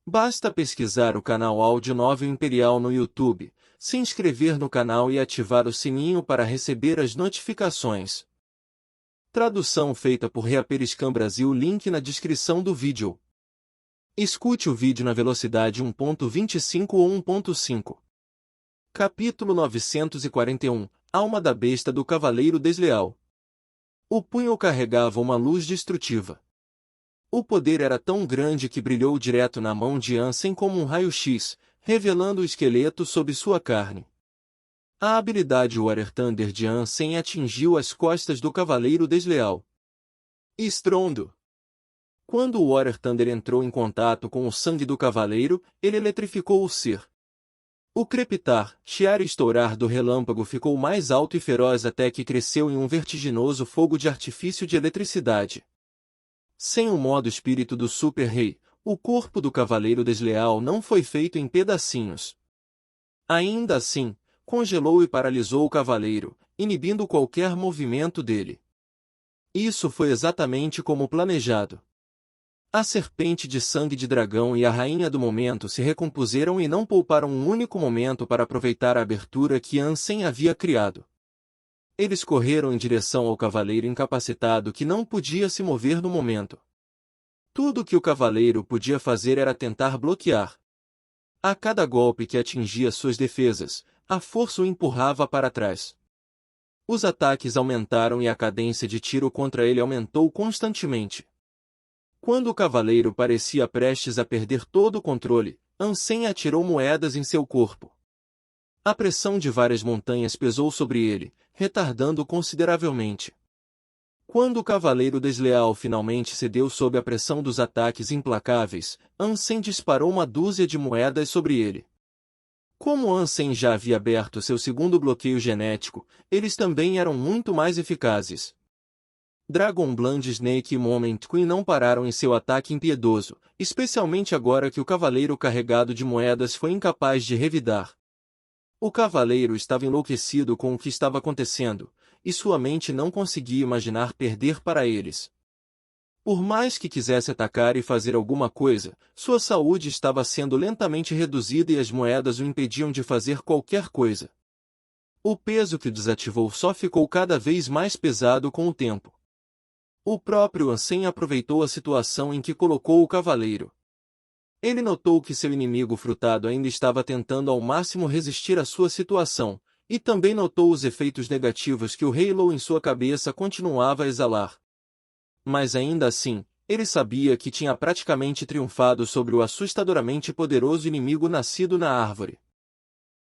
Basta pesquisar o canal Áudio Novel Imperial no YouTube, se inscrever no canal e ativar o sininho para receber as notificações. Tradução feita por Reaperiscan Brasil. Link na descrição do vídeo. Escute o vídeo na velocidade 1.25 ou 1.5. Capítulo 941. Alma da besta do cavaleiro desleal. O punho carregava uma luz destrutiva. O poder era tão grande que brilhou direto na mão de Ansem como um raio-x, revelando o esqueleto sob sua carne. A habilidade Water Thunder de Ansem atingiu as costas do cavaleiro desleal. Estrondo! Quando o Water Thunder entrou em contato com o sangue do cavaleiro, ele eletrificou o ser. O crepitar, chiar e estourar do relâmpago ficou mais alto e feroz até que cresceu em um vertiginoso fogo de artifício de eletricidade. Sem o modo espírito do Super Rei, o corpo do cavaleiro desleal não foi feito em pedacinhos. Ainda assim, congelou e paralisou o cavaleiro, inibindo qualquer movimento dele. Isso foi exatamente como planejado. A serpente de sangue de dragão e a rainha do momento se recompuseram e não pouparam um único momento para aproveitar a abertura que Ansem havia criado. Eles correram em direção ao cavaleiro incapacitado que não podia se mover no momento. Tudo o que o cavaleiro podia fazer era tentar bloquear. A cada golpe que atingia suas defesas, a força o empurrava para trás. Os ataques aumentaram e a cadência de tiro contra ele aumentou constantemente. Quando o cavaleiro parecia prestes a perder todo o controle, Ansem atirou moedas em seu corpo. A pressão de várias montanhas pesou sobre ele, retardando consideravelmente. Quando o cavaleiro desleal finalmente cedeu sob a pressão dos ataques implacáveis, Ansem disparou uma dúzia de moedas sobre ele. Como Ansem já havia aberto seu segundo bloqueio genético, eles também eram muito mais eficazes. Dragon Bland, Snake e Moment Queen não pararam em seu ataque impiedoso, especialmente agora que o cavaleiro carregado de moedas foi incapaz de revidar. O cavaleiro estava enlouquecido com o que estava acontecendo, e sua mente não conseguia imaginar perder para eles. Por mais que quisesse atacar e fazer alguma coisa, sua saúde estava sendo lentamente reduzida e as moedas o impediam de fazer qualquer coisa. O peso que o desativou só ficou cada vez mais pesado com o tempo. O próprio Ansem aproveitou a situação em que colocou o cavaleiro. Ele notou que seu inimigo frutado ainda estava tentando ao máximo resistir à sua situação, e também notou os efeitos negativos que o Halo em sua cabeça continuava a exalar. Mas ainda assim, ele sabia que tinha praticamente triunfado sobre o assustadoramente poderoso inimigo nascido na árvore.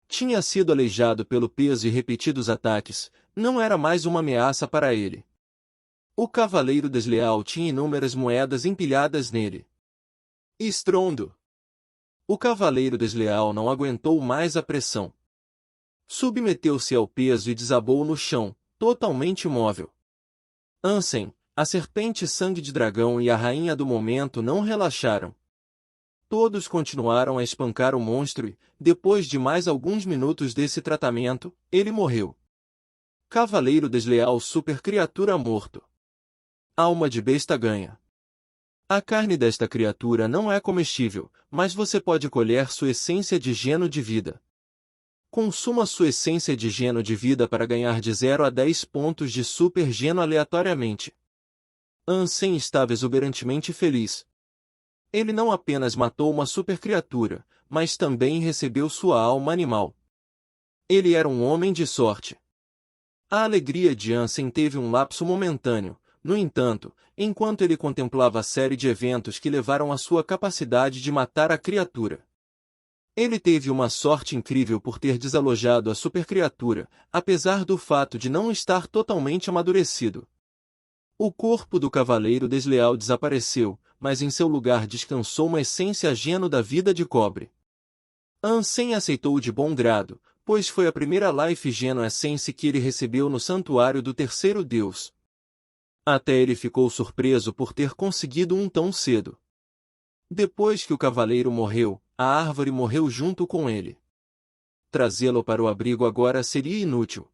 Tinha sido aleijado pelo peso e repetidos ataques, não era mais uma ameaça para ele. O cavaleiro desleal tinha inúmeras moedas empilhadas nele. Estrondo! O cavaleiro desleal não aguentou mais a pressão. Submeteu-se ao peso e desabou no chão, totalmente imóvel. Ansem, a serpente sangue de dragão e a rainha do momento não relaxaram. Todos continuaram a espancar o monstro e, depois de mais alguns minutos desse tratamento, ele morreu. Cavaleiro desleal super criatura morto. Alma de besta ganha. A carne desta criatura não é comestível, mas você pode colher sua essência de geno de vida. Consuma sua essência de geno de vida para ganhar de 0 a 10 pontos de super geno aleatoriamente. Ansem estava exuberantemente feliz. Ele não apenas matou uma super criatura, mas também recebeu sua alma animal. Ele era um homem de sorte. A alegria de Ansem teve um lapso momentâneo. No entanto, enquanto ele contemplava a série de eventos que levaram à sua capacidade de matar a criatura. Ele teve uma sorte incrível por ter desalojado a supercriatura, apesar do fato de não estar totalmente amadurecido. O corpo do cavaleiro desleal desapareceu, mas em seu lugar descansou uma essência geno da vida de cobre. Ansem aceitou de bom grado, pois foi a primeira Life Geno Essence que ele recebeu no santuário do terceiro deus. Até ele ficou surpreso por ter conseguido um tão cedo. Depois que o cavaleiro morreu, a árvore morreu junto com ele. Trazê-lo para o abrigo agora seria inútil.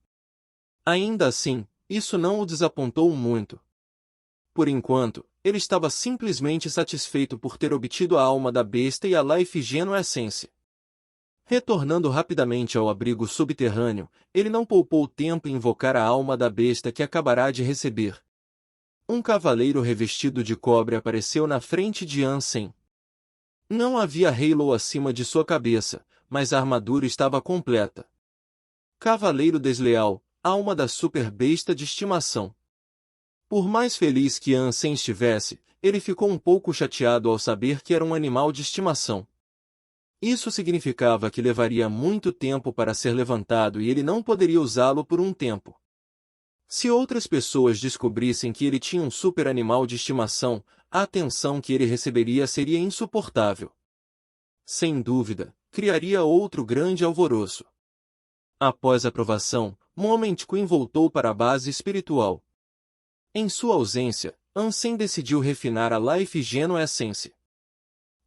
Ainda assim, isso não o desapontou muito. Por enquanto, ele estava simplesmente satisfeito por ter obtido a alma da besta e a Life Geno Essence. Retornando rapidamente ao abrigo subterrâneo, ele não poupou tempo em invocar a alma da besta que acabará de receber. Um cavaleiro revestido de cobre apareceu na frente de Ansem. Não havia halo acima de sua cabeça, mas a armadura estava completa. Cavaleiro desleal, alma da super besta de estimação. Por mais feliz que Ansem estivesse, ele ficou um pouco chateado ao saber que era um animal de estimação. Isso significava que levaria muito tempo para ser levantado e ele não poderia usá-lo por um tempo. Se outras pessoas descobrissem que ele tinha um super animal de estimação, a atenção que ele receberia seria insuportável. Sem dúvida, criaria outro grande alvoroço. Após a aprovação, Moment Queen voltou para a base espiritual. Em sua ausência, Ansem decidiu refinar a Life Geno Essence.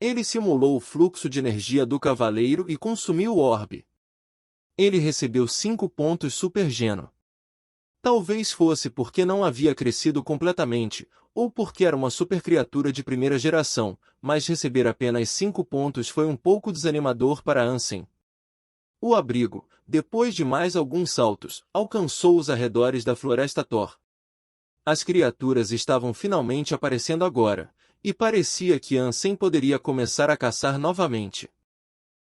Ele simulou o fluxo de energia do cavaleiro e consumiu o orbe. Ele recebeu 5 pontos Super Geno. Talvez fosse porque não havia crescido completamente, ou porque era uma super criatura de primeira geração, mas receber apenas 5 pontos foi um pouco desanimador para Ansem. O abrigo, depois de mais alguns saltos, alcançou os arredores da Floresta Thor. As criaturas estavam finalmente aparecendo agora, e parecia que Ansem poderia começar a caçar novamente.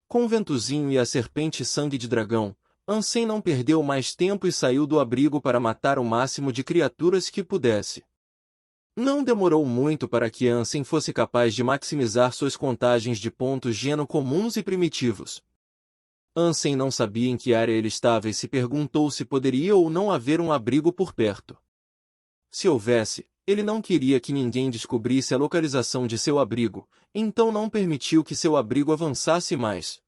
Com o ventozinho e a serpente sangue de dragão, Ansem não perdeu mais tempo e saiu do abrigo para matar o máximo de criaturas que pudesse. Não demorou muito para que Ansem fosse capaz de maximizar suas contagens de pontos Geno comuns e primitivos. Ansem não sabia em que área ele estava e se perguntou se poderia ou não haver um abrigo por perto. Se houvesse, ele não queria que ninguém descobrisse a localização de seu abrigo, então não permitiu que seu abrigo avançasse mais.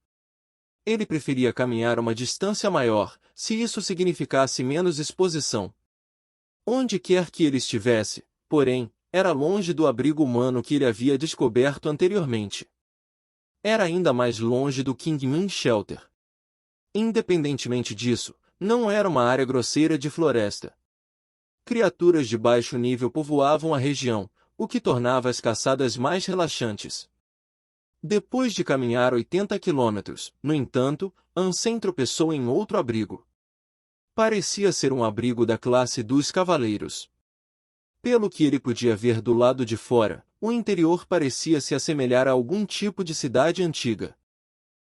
Ele preferia caminhar uma distância maior, se isso significasse menos exposição. Onde quer que ele estivesse, porém, era longe do abrigo humano que ele havia descoberto anteriormente. Era ainda mais longe do Kingmin Shelter. Independentemente disso, não era uma área grosseira de floresta. Criaturas de baixo nível povoavam a região, o que tornava as caçadas mais relaxantes. Depois de caminhar 80 quilômetros, no entanto, Ansem tropeçou em outro abrigo. Parecia ser um abrigo da classe dos cavaleiros. Pelo que ele podia ver do lado de fora, o interior parecia se assemelhar a algum tipo de cidade antiga.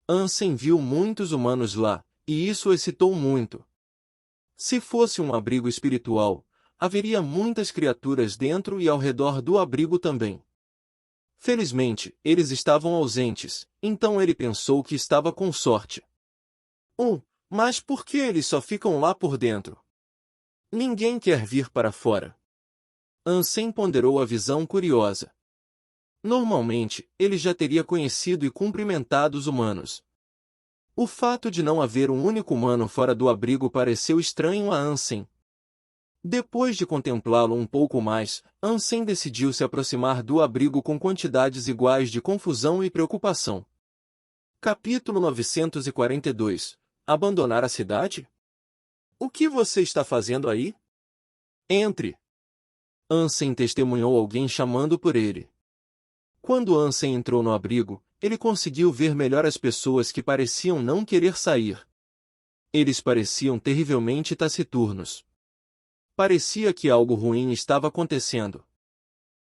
Ansem viu muitos humanos lá, e isso o excitou muito. Se fosse um abrigo espiritual, haveria muitas criaturas dentro e ao redor do abrigo também. Felizmente, eles estavam ausentes, então ele pensou que estava com sorte. Mas por que eles só ficam lá por dentro? Ninguém quer vir para fora. Ansem ponderou a visão curiosa. Normalmente, ele já teria conhecido e cumprimentado os humanos. O fato de não haver um único humano fora do abrigo pareceu estranho a Ansem. Depois de contemplá-lo um pouco mais, Ansem decidiu se aproximar do abrigo com quantidades iguais de confusão e preocupação. Capítulo 942 Abandonar a cidade? O que você está fazendo aí? Entre! Ansem testemunhou alguém chamando por ele. Quando Ansem entrou no abrigo, ele conseguiu ver melhor as pessoas que pareciam não querer sair. Eles pareciam terrivelmente taciturnos. Parecia que algo ruim estava acontecendo.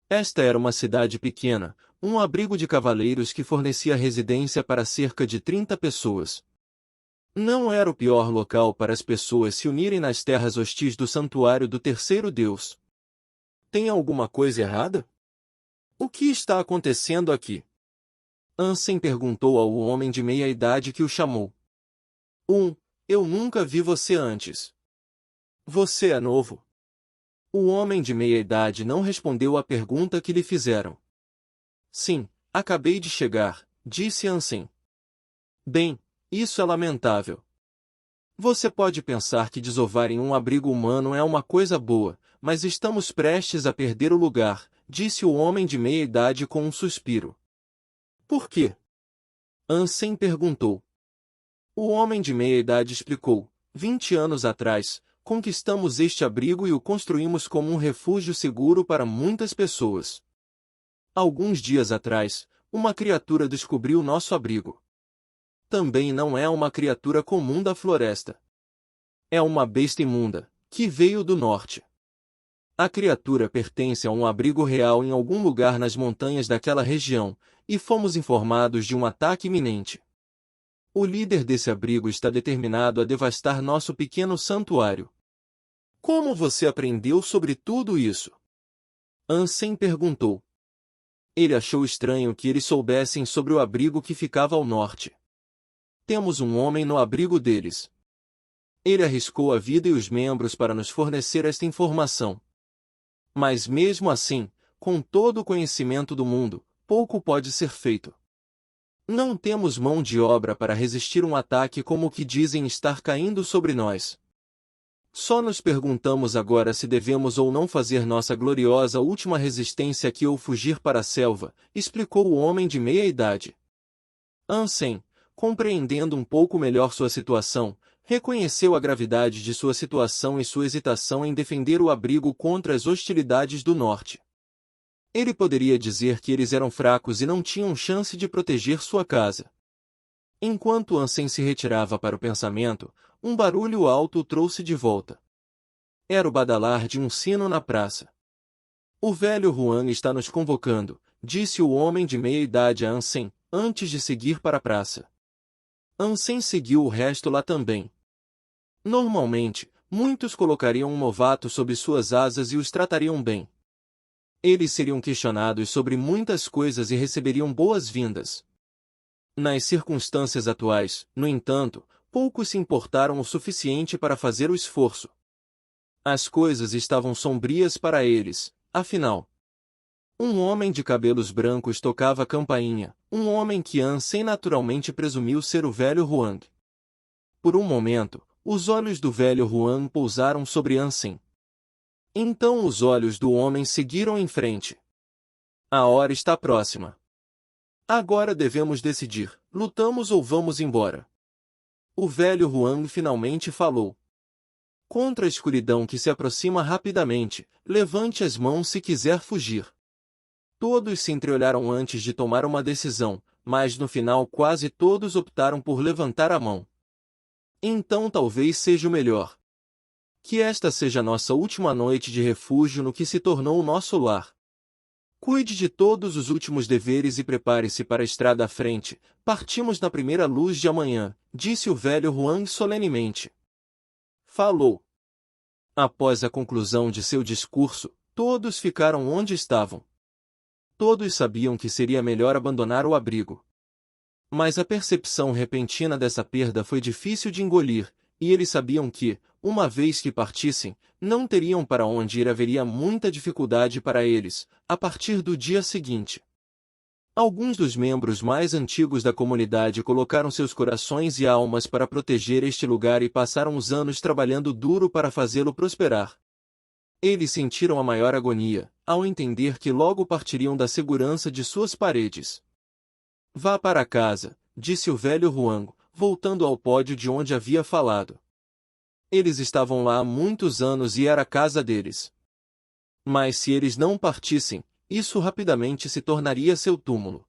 Esta era uma cidade pequena, um abrigo de cavaleiros que fornecia residência para cerca de 30 pessoas. Não era o pior local para as pessoas se unirem nas terras hostis do santuário do terceiro deus. Tem alguma coisa errada? O que está acontecendo aqui? Ansem perguntou ao homem de meia-idade que o chamou. Eu nunca vi você antes. Você é novo? O homem de meia-idade não respondeu à pergunta que lhe fizeram. Sim, acabei de chegar, disse Ansem. Bem, isso é lamentável. Você pode pensar que desovar em um abrigo humano é uma coisa boa, mas estamos prestes a perder o lugar, disse o homem de meia-idade com um suspiro. Por quê? Ansem perguntou. O homem de meia-idade explicou. 20 anos atrás, conquistamos este abrigo e o construímos como um refúgio seguro para muitas pessoas. Alguns dias atrás, uma criatura descobriu nosso abrigo. Também não é uma criatura comum da floresta. É uma besta imunda, que veio do norte. A criatura pertence a um abrigo real em algum lugar nas montanhas daquela região, e fomos informados de um ataque iminente. O líder desse abrigo está determinado a devastar nosso pequeno santuário. Como você aprendeu sobre tudo isso? Ansem perguntou. Ele achou estranho que eles soubessem sobre o abrigo que ficava ao norte. Temos um homem no abrigo deles. Ele arriscou a vida e os membros para nos fornecer esta informação. Mas mesmo assim, com todo o conhecimento do mundo, pouco pode ser feito. Não temos mão de obra para resistir um ataque como o que dizem estar caindo sobre nós. Só nos perguntamos agora se devemos ou não fazer nossa gloriosa última resistência aqui ou fugir para a selva, explicou o homem de meia idade. Ansem, compreendendo um pouco melhor sua situação, reconheceu a gravidade de sua situação e sua hesitação em defender o abrigo contra as hostilidades do norte. Ele poderia dizer que eles eram fracos e não tinham chance de proteger sua casa. Enquanto Ansem se retirava para o pensamento, um barulho alto o trouxe de volta. Era o badalar de um sino na praça. O velho Juan está nos convocando, disse o homem de meia idade a Ansem, antes de seguir para a praça. Ansem seguiu o resto lá também. Normalmente, muitos colocariam um novato sob suas asas e os tratariam bem. Eles seriam questionados sobre muitas coisas e receberiam boas-vindas. Nas circunstâncias atuais, no entanto, poucos se importaram o suficiente para fazer o esforço. As coisas estavam sombrias para eles, afinal. Um homem de cabelos brancos tocava a campainha, um homem que Ansem naturalmente presumiu ser o velho Huang. Por um momento, os olhos do velho Huang pousaram sobre Ansem. Então os olhos do homem seguiram em frente. A hora está próxima. Agora devemos decidir, lutamos ou vamos embora? O velho Huang finalmente falou. Contra a escuridão que se aproxima rapidamente, levante as mãos se quiser fugir. Todos se entreolharam antes de tomar uma decisão, mas no final quase todos optaram por levantar a mão. Então talvez seja o melhor. Que esta seja nossa última noite de refúgio no que se tornou o nosso lar. Cuide de todos os últimos deveres e prepare-se para a estrada à frente. Partimos na primeira luz de amanhã, disse o velho Huang solenemente. Falou. Após a conclusão de seu discurso, todos ficaram onde estavam. Todos sabiam que seria melhor abandonar o abrigo. Mas a percepção repentina dessa perda foi difícil de engolir, e eles sabiam que, uma vez que partissem, não teriam para onde ir, haveria muita dificuldade para eles, a partir do dia seguinte. Alguns dos membros mais antigos da comunidade colocaram seus corações e almas para proteger este lugar e passaram os anos trabalhando duro para fazê-lo prosperar. Eles sentiram a maior agonia, ao entender que logo partiriam da segurança de suas paredes. Vá para casa, disse o velho Huang, voltando ao pódio de onde havia falado. Eles estavam lá há muitos anos e era a casa deles. Mas se eles não partissem, isso rapidamente se tornaria seu túmulo.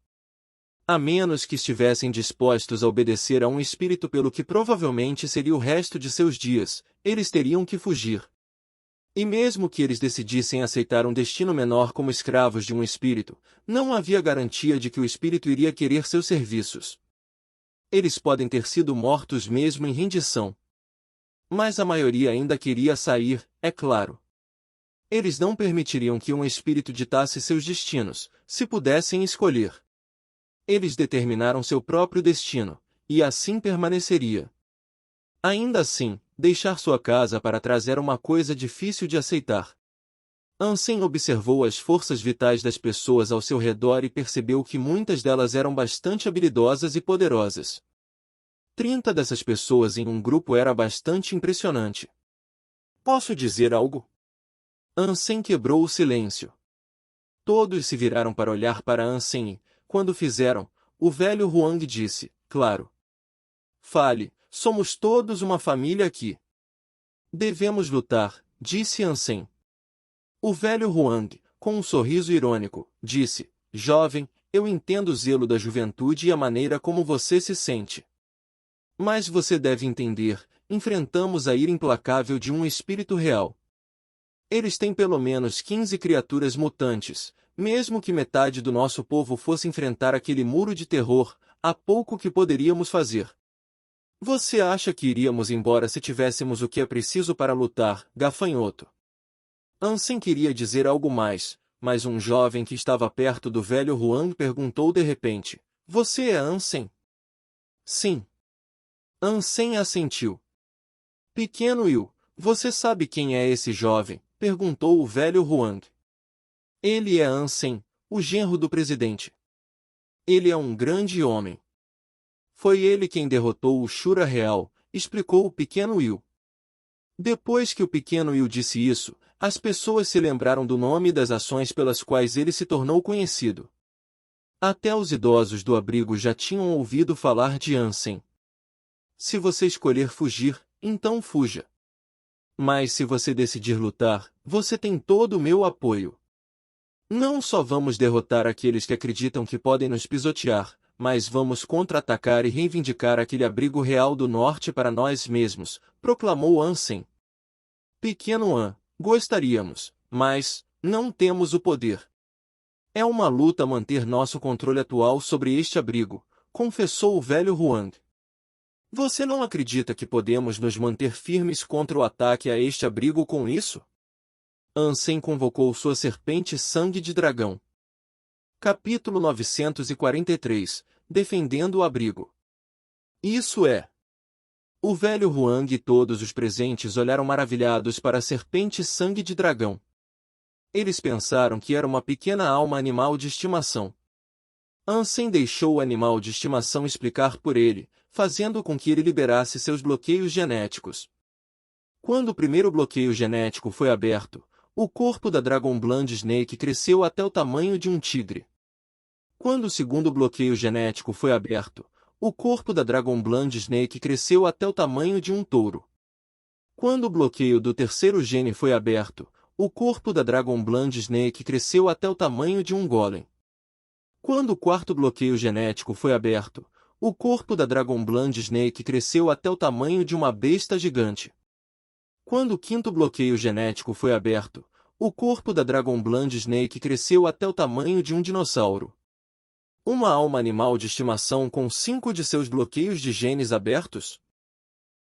A menos que estivessem dispostos a obedecer a um espírito pelo que provavelmente seria o resto de seus dias, eles teriam que fugir. E mesmo que eles decidissem aceitar um destino menor como escravos de um espírito, não havia garantia de que o espírito iria querer seus serviços. Eles podem ter sido mortos mesmo em rendição. Mas a maioria ainda queria sair, é claro. Eles não permitiriam que um espírito ditasse seus destinos, se pudessem escolher. Eles determinaram seu próprio destino, e assim permaneceria. Ainda assim, deixar sua casa para trás era uma coisa difícil de aceitar. Ansem observou as forças vitais das pessoas ao seu redor e percebeu que muitas delas eram bastante habilidosas e poderosas. 30 dessas pessoas em um grupo era bastante impressionante. Posso dizer algo? Ansem quebrou o silêncio. Todos se viraram para olhar para Ansem e, quando fizeram, o velho Huang disse, claro. Fale, somos todos uma família aqui. Devemos lutar, disse Ansem. O velho Huang, com um sorriso irônico, disse: Jovem, eu entendo o zelo da juventude e a maneira como você se sente. Mas você deve entender, enfrentamos a ira implacável de um espírito real. Eles têm pelo menos 15 criaturas mutantes. Mesmo que metade do nosso povo fosse enfrentar aquele muro de terror, há pouco que poderíamos fazer. Você acha que iríamos embora se tivéssemos o que é preciso para lutar, gafanhoto? Ansem queria dizer algo mais, mas um jovem que estava perto do velho Huang perguntou de repente: Você é Ansem? Sim. Ansem assentiu. Pequeno Will, você sabe quem é esse jovem? Perguntou o velho Huang. Ele é Ansem, o genro do presidente. Ele é um grande homem. Foi ele quem derrotou o Shura Real, explicou o pequeno Will. Depois que o pequeno Will disse isso, as pessoas se lembraram do nome e das ações pelas quais ele se tornou conhecido. Até os idosos do abrigo já tinham ouvido falar de Ansem. Se você escolher fugir, então fuja. Mas se você decidir lutar, você tem todo o meu apoio. Não só vamos derrotar aqueles que acreditam que podem nos pisotear, mas vamos contra-atacar e reivindicar aquele abrigo real do norte para nós mesmos, proclamou Ansem. Pequeno An, gostaríamos, mas não temos o poder. É uma luta manter nosso controle atual sobre este abrigo, confessou o velho Huang. Você não acredita que podemos nos manter firmes contra o ataque a este abrigo com isso? Ansem convocou sua serpente sangue de dragão. Capítulo 943 Defendendo o abrigo. Isso é. O velho Huang e todos os presentes olharam maravilhados para a serpente sangue de dragão. Eles pensaram que era uma pequena alma animal de estimação. Ansem deixou o animal de estimação explicar por ele, fazendo com que ele liberasse seus bloqueios genéticos. Quando o primeiro bloqueio genético foi aberto, o corpo da Dragon Bland Snake cresceu até o tamanho de um tigre. Quando o segundo bloqueio genético foi aberto, o corpo da Dragon Bland Snake cresceu até o tamanho de um touro. Quando o bloqueio do terceiro gene foi aberto, o corpo da Dragon Bland Snake cresceu até o tamanho de um golem. Quando o quarto bloqueio genético foi aberto, o corpo da Dragon Bland Snake cresceu até o tamanho de uma besta gigante. Quando o quinto bloqueio genético foi aberto, o corpo da Dragon Bland Snake cresceu até o tamanho de um dinossauro. Uma alma animal de estimação com 5 de seus bloqueios de genes abertos?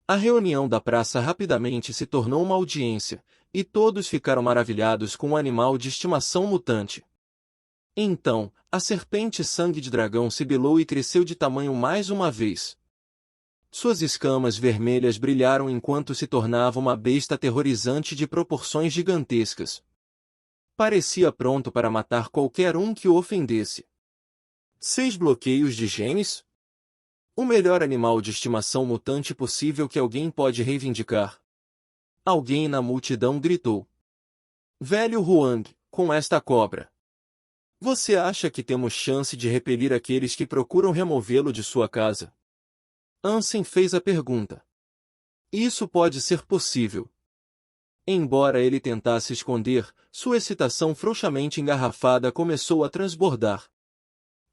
A reunião da praça rapidamente se tornou uma audiência, e todos ficaram maravilhados com o animal de estimação mutante. Então, a serpente sangue de dragão sibilou e cresceu de tamanho mais uma vez. Suas escamas vermelhas brilharam enquanto se tornava uma besta aterrorizante de proporções gigantescas. Parecia pronto para matar qualquer um que o ofendesse. 6 bloqueios de genes? O melhor animal de estimação mutante possível que alguém pode reivindicar. Alguém na multidão gritou. Velho Huang, com esta cobra. Você acha que temos chance de repelir aqueles que procuram removê-lo de sua casa? Ansem fez a pergunta. Isso pode ser possível. Embora ele tentasse esconder, sua excitação frouxamente engarrafada começou a transbordar.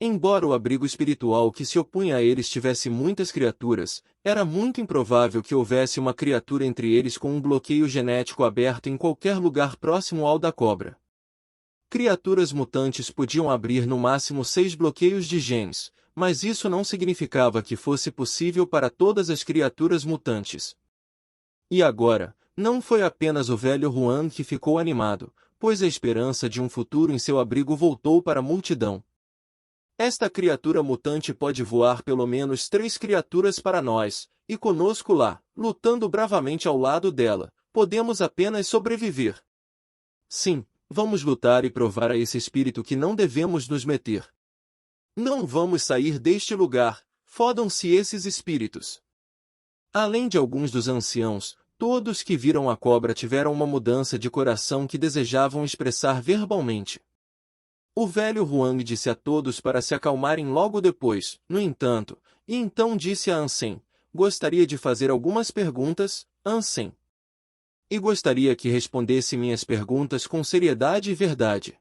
Embora o abrigo espiritual que se opunha a eles tivesse muitas criaturas, era muito improvável que houvesse uma criatura entre eles com um bloqueio genético aberto em qualquer lugar próximo ao da cobra. Criaturas mutantes podiam abrir no máximo 6 bloqueios de genes, mas isso não significava que fosse possível para todas as criaturas mutantes. E agora, não foi apenas o velho Huang que ficou animado, pois a esperança de um futuro em seu abrigo voltou para a multidão. Esta criatura mutante pode voar pelo menos 3 criaturas para nós, e conosco lá, lutando bravamente ao lado dela, podemos apenas sobreviver. Sim, vamos lutar e provar a esse espírito que não devemos nos meter. Não vamos sair deste lugar, fodam-se esses espíritos. Além de alguns dos anciãos, todos que viram a cobra tiveram uma mudança de coração que desejavam expressar verbalmente. O velho Huang disse a todos para se acalmarem logo depois, no entanto, e então disse a Ansem, gostaria de fazer algumas perguntas, Ansem. E gostaria que respondesse minhas perguntas com seriedade e verdade.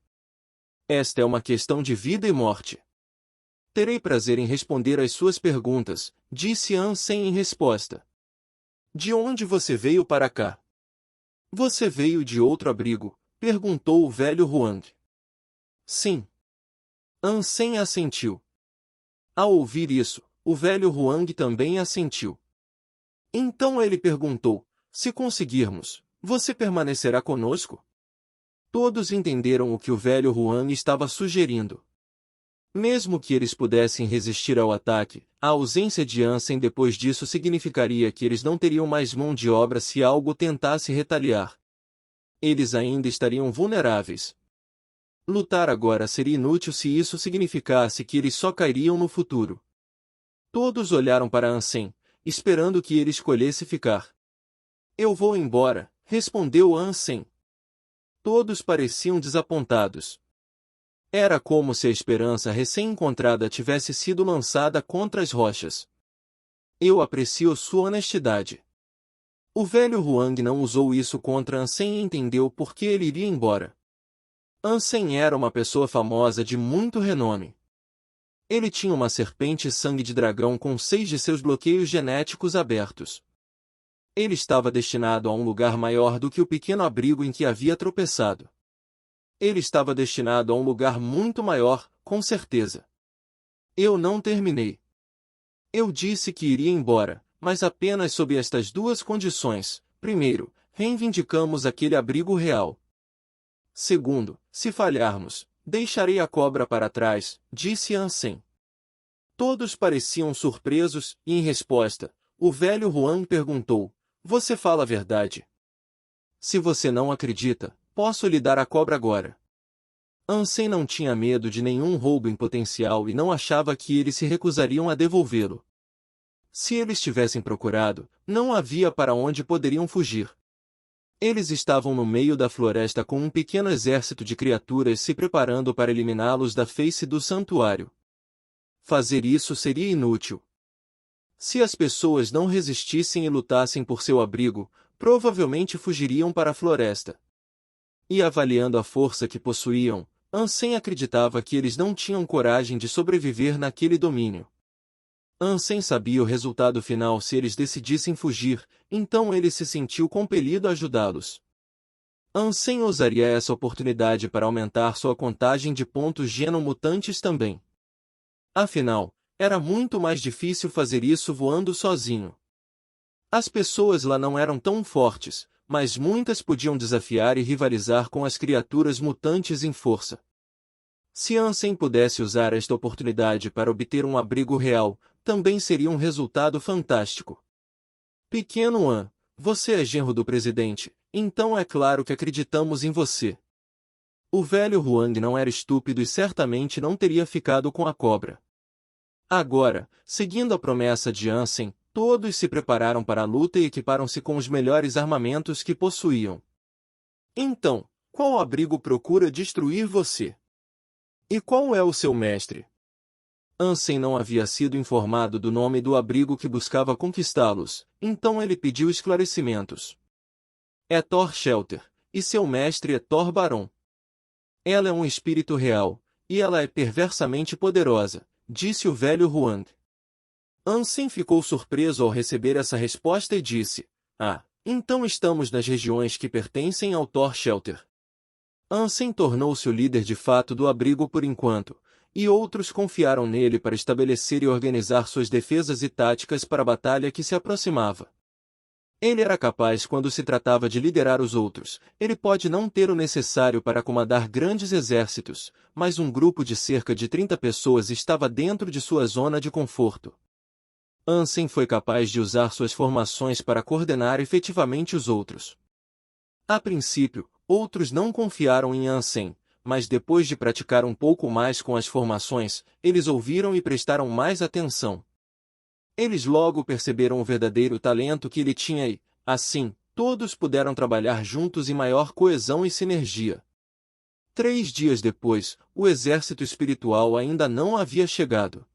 Esta é uma questão de vida e morte. Terei prazer em responder às suas perguntas, disse Ansem em resposta. De onde você veio para cá? Você veio de outro abrigo? Perguntou o velho Huang. Sim. Ansem assentiu. Ao ouvir isso, o velho Huang também assentiu. Então ele perguntou, se conseguirmos, você permanecerá conosco? Todos entenderam o que o velho Huang estava sugerindo. Mesmo que eles pudessem resistir ao ataque, a ausência de Ansem depois disso significaria que eles não teriam mais mão de obra se algo tentasse retaliar. Eles ainda estariam vulneráveis. Lutar agora seria inútil se isso significasse que eles só cairiam no futuro. Todos olharam para Ansem, esperando que ele escolhesse ficar. Eu vou embora, respondeu Ansem. Todos pareciam desapontados. Era como se a esperança recém-encontrada tivesse sido lançada contra as rochas. Eu aprecio sua honestidade. O velho Huang não usou isso contra Ansem e entendeu por que ele iria embora. Ansem era uma pessoa famosa de muito renome. Ele tinha uma serpente sangue de dragão com 6 de seus bloqueios genéticos abertos. Ele estava destinado a um lugar maior do que o pequeno abrigo em que havia tropeçado. Ele estava destinado a um lugar muito maior, com certeza. Eu não terminei. Eu disse que iria embora, mas apenas sob estas duas condições. Primeiro, reivindicamos aquele abrigo real. Segundo, se falharmos, deixarei a cobra para trás, disse Ansem. Todos pareciam surpresos, e em resposta, o velho Huang perguntou, você fala a verdade? Se você não acredita, posso lhe dar a cobra agora. Ansem não tinha medo de nenhum roubo em potencial e não achava que eles se recusariam a devolvê-lo. Se eles tivessem procurado, não havia para onde poderiam fugir. Eles estavam no meio da floresta com um pequeno exército de criaturas se preparando para eliminá-los da face do santuário. Fazer isso seria inútil. Se as pessoas não resistissem e lutassem por seu abrigo, provavelmente fugiriam para a floresta. E avaliando a força que possuíam, Ansem acreditava que eles não tinham coragem de sobreviver naquele domínio. Ansem sabia o resultado final se eles decidissem fugir, então ele se sentiu compelido a ajudá-los. Ansem usaria essa oportunidade para aumentar sua contagem de pontos genomutantes também. Afinal, era muito mais difícil fazer isso voando sozinho. As pessoas lá não eram tão fortes, mas muitas podiam desafiar e rivalizar com as criaturas mutantes em força. Se Ansem pudesse usar esta oportunidade para obter um abrigo real, também seria um resultado fantástico. Pequeno An, você é genro do presidente, então é claro que acreditamos em você. O velho Huang não era estúpido e certamente não teria ficado com a cobra. Agora, seguindo a promessa de Ansem, todos se prepararam para a luta e equiparam-se com os melhores armamentos que possuíam. Então, qual abrigo procura destruir você? E qual é o seu mestre? Ansem não havia sido informado do nome do abrigo que buscava conquistá-los, então ele pediu esclarecimentos. É Thor Shelter, e seu mestre é Thor Baron. Ela é um espírito real, e ela é perversamente poderosa, disse o velho Huang. Ansem ficou surpreso ao receber essa resposta e disse, então estamos nas regiões que pertencem ao Thor Shelter. Ansem tornou-se o líder de fato do abrigo por enquanto, e outros confiaram nele para estabelecer e organizar suas defesas e táticas para a batalha que se aproximava. Ele era capaz quando se tratava de liderar os outros. Ele pode não ter o necessário para comandar grandes exércitos, mas um grupo de cerca de 30 pessoas estava dentro de sua zona de conforto. Ansem foi capaz de usar suas formações para coordenar efetivamente os outros. A princípio, outros não confiaram em Ansem, mas depois de praticar um pouco mais com as formações, eles ouviram e prestaram mais atenção. Eles logo perceberam o verdadeiro talento que ele tinha e, assim, todos puderam trabalhar juntos em maior coesão e sinergia. 3 dias depois, o exército espiritual ainda não havia chegado.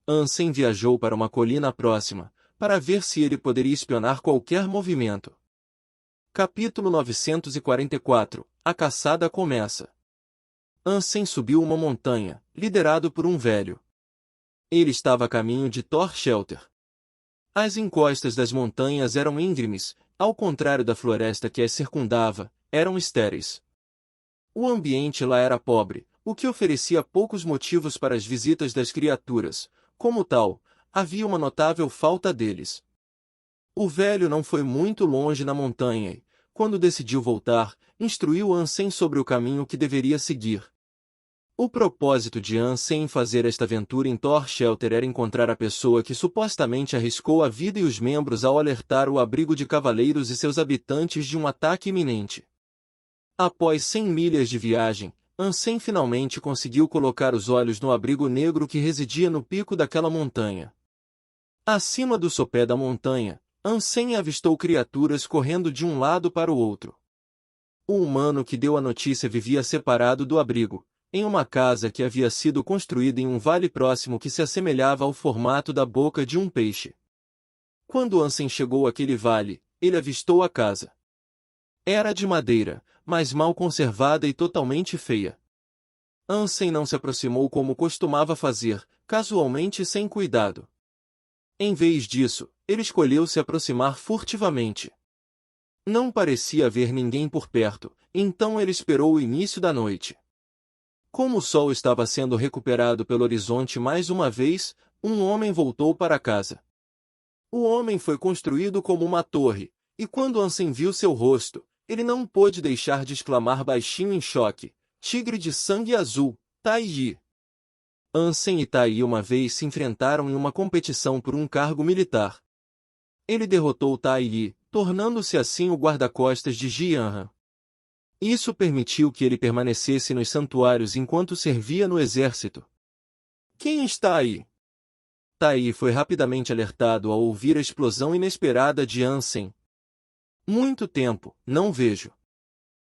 Ansem viajou para uma colina próxima, para ver se ele poderia espionar qualquer movimento. Capítulo 944. A caçada começa. Ansem subiu uma montanha, liderado por um velho. Ele estava a caminho de Thor Shelter. As encostas das montanhas eram íngremes, ao contrário da floresta que as circundava, eram estéreis. O ambiente lá era pobre, o que oferecia poucos motivos para as visitas das criaturas. Como tal, havia uma notável falta deles. O velho não foi muito longe na montanha e, quando decidiu voltar, instruiu Ansem sobre o caminho que deveria seguir. O propósito de Ansem em fazer esta aventura em Thor Shelter era encontrar a pessoa que supostamente arriscou a vida e os membros ao alertar o abrigo de cavaleiros e seus habitantes de um ataque iminente. Após 100 milhas de viagem, Ansem finalmente conseguiu colocar os olhos no abrigo negro que residia no pico daquela montanha. Acima do sopé da montanha, Ansem avistou criaturas correndo de um lado para o outro. O humano que deu a notícia vivia separado do abrigo, em uma casa que havia sido construída em um vale próximo que se assemelhava ao formato da boca de um peixe. Quando Ansem chegou àquele vale, ele avistou a casa. Era de madeira, mas mal conservada e totalmente feia. Ansem não se aproximou como costumava fazer, casualmente e sem cuidado. Em vez disso, ele escolheu se aproximar furtivamente. Não parecia haver ninguém por perto, então ele esperou o início da noite. Como o sol estava sendo recuperado pelo horizonte mais uma vez, um homem voltou para casa. O homem foi construído como uma torre, e quando Ansem viu seu rosto, ele não pôde deixar de exclamar baixinho em choque: "Tigre de sangue azul, Tai Yi!" Ansem e Tai Yi uma vez se enfrentaram em uma competição por um cargo militar. Ele derrotou Tai Yi, tornando-se assim o guarda-costas de Jianhan. Isso permitiu que ele permanecesse nos santuários enquanto servia no exército. "Quem está aí?" Tai Yi foi rapidamente alertado ao ouvir a explosão inesperada de Ansem. "Muito tempo, não vejo.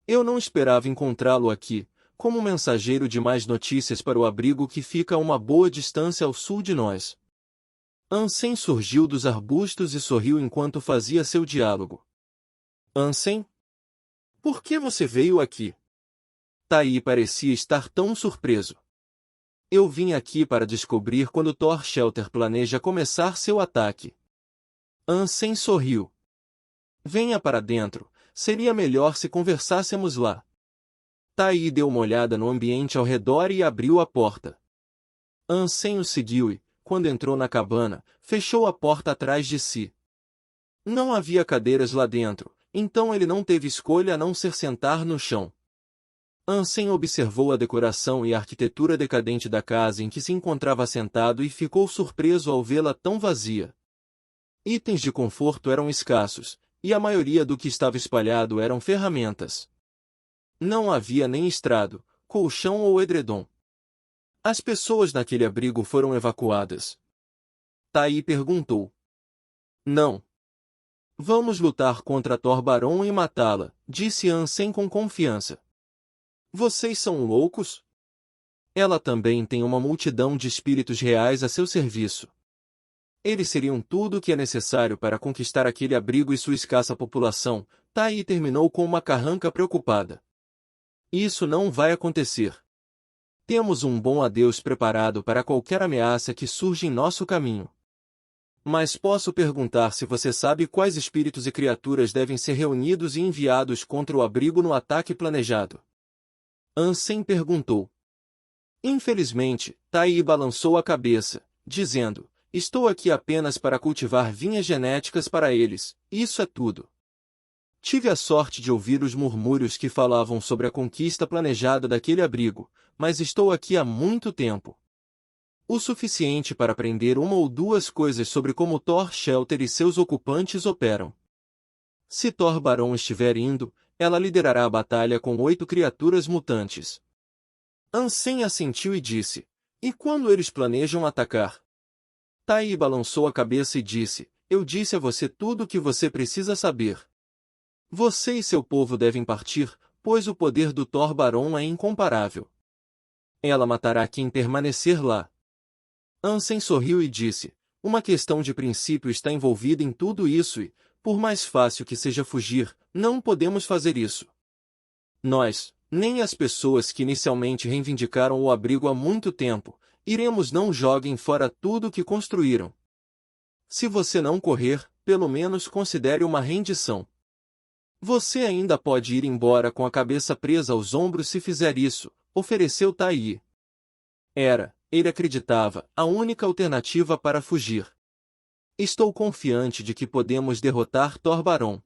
Eu não esperava encontrá-lo aqui, como mensageiro de mais notícias para o abrigo que fica a uma boa distância ao sul de nós." Ansem surgiu dos arbustos e sorriu enquanto fazia seu diálogo. "Ansem? Por que você veio aqui?" Tai Yi parecia estar tão surpreso. "Eu vim aqui para descobrir quando Thor Shelter planeja começar seu ataque." Ansem sorriu. "Venha para dentro, seria melhor se conversássemos lá." Tai Yi deu uma olhada no ambiente ao redor e abriu a porta. Ansem o seguiu e, quando entrou na cabana, fechou a porta atrás de si. Não havia cadeiras lá dentro, então ele não teve escolha a não ser sentar no chão. Ansem observou a decoração e a arquitetura decadente da casa em que se encontrava sentado e ficou surpreso ao vê-la tão vazia. Itens de conforto eram escassos, e a maioria do que estava espalhado eram ferramentas. Não havia nem estrado, colchão ou edredom. As pessoas naquele abrigo foram evacuadas. Tai Yi perguntou. "Não. Vamos lutar contra Thor Barão e matá-la", disse Ansem com confiança. "Vocês são loucos? Ela também tem uma multidão de espíritos reais a seu serviço. Eles seriam tudo o que é necessário para conquistar aquele abrigo e sua escassa população." Tai Yi terminou com uma carranca preocupada. "Isso não vai acontecer. Temos um bom adeus preparado para qualquer ameaça que surja em nosso caminho. Mas posso perguntar se você sabe quais espíritos e criaturas devem ser reunidos e enviados contra o abrigo no ataque planejado?" Ansem perguntou. Infelizmente, Tai Yi balançou a cabeça, dizendo: "Estou aqui apenas para cultivar vinhas genéticas para eles, isso é tudo. Tive a sorte de ouvir os murmúrios que falavam sobre a conquista planejada daquele abrigo, mas estou aqui há muito tempo. O suficiente para aprender uma ou duas coisas sobre como Thor Shelter e seus ocupantes operam. Se Thor Barão estiver indo, ela liderará a batalha com 8 criaturas mutantes." Ansem assentiu e disse: "E quando eles planejam atacar?" Tai Yi balançou a cabeça e disse: "Eu disse a você tudo o que você precisa saber. Você e seu povo devem partir, pois o poder do Thor Barão é incomparável. Ela matará quem permanecer lá." Ansem sorriu e disse: "Uma questão de princípio está envolvida em tudo isso e, Por mais fácil que seja fugir, não podemos fazer isso. Nós, nem as pessoas que inicialmente reivindicaram o abrigo há muito tempo, iremos não joguem fora tudo que construíram. Se você não correr, pelo menos considere uma rendição. Você ainda pode ir embora com a cabeça presa aos ombros se fizer isso, ofereceu Tai. Ele acreditava, a única alternativa para fugir. Estou confiante de que podemos derrotar Thor Barão.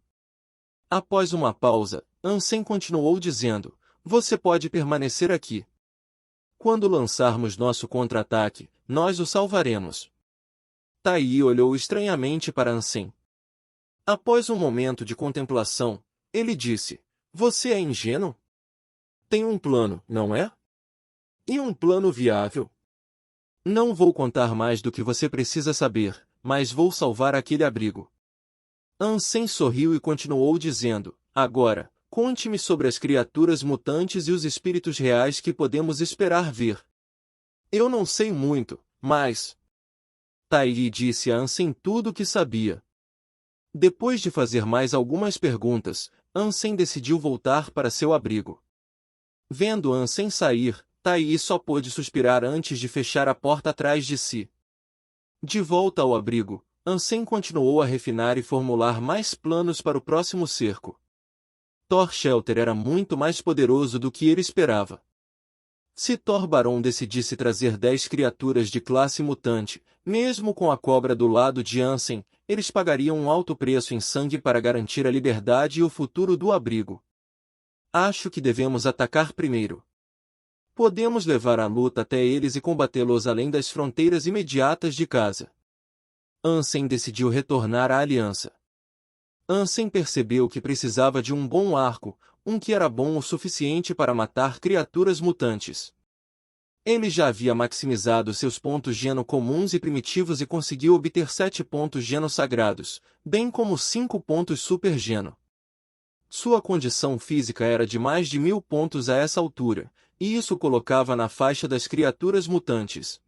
Após uma pausa, Ansem continuou dizendo, você pode permanecer aqui. Quando lançarmos nosso contra-ataque, nós o salvaremos. Tai olhou estranhamente para Ansem. Após um momento de contemplação, ele disse, você é ingênuo? Tem um plano, não é? E um plano viável? Não vou contar mais do que você precisa saber, mas vou salvar aquele abrigo. Ansem sorriu e continuou dizendo, agora, conte-me sobre as criaturas mutantes e os espíritos reais que podemos esperar ver. Eu não sei muito, mas... Tai disse a Ansem tudo o que sabia. Depois de fazer mais algumas perguntas, Ansem decidiu voltar para seu abrigo. Vendo Ansem sair, Tai só pôde suspirar antes de fechar a porta atrás de si. De volta ao abrigo, Ansem continuou a refinar e formular mais planos para o próximo cerco. Thor Shelter era muito mais poderoso do que ele esperava. Se Thor Barão decidisse trazer 10 criaturas de classe mutante, mesmo com a cobra do lado de Ansem, eles pagariam um alto preço em sangue para garantir a liberdade e o futuro do abrigo. Acho que devemos atacar primeiro. Podemos levar a luta até eles e combatê-los além das fronteiras imediatas de casa. Ansem decidiu retornar à aliança. Ansem percebeu que precisava de um bom arco, um que era bom o suficiente para matar criaturas mutantes. Ele já havia maximizado seus pontos geno comuns e primitivos e conseguiu obter 7 pontos geno sagrados, bem como 5 pontos super geno. Sua condição física era de mais de 1000 pontos a essa altura, e isso o colocava na faixa das criaturas mutantes.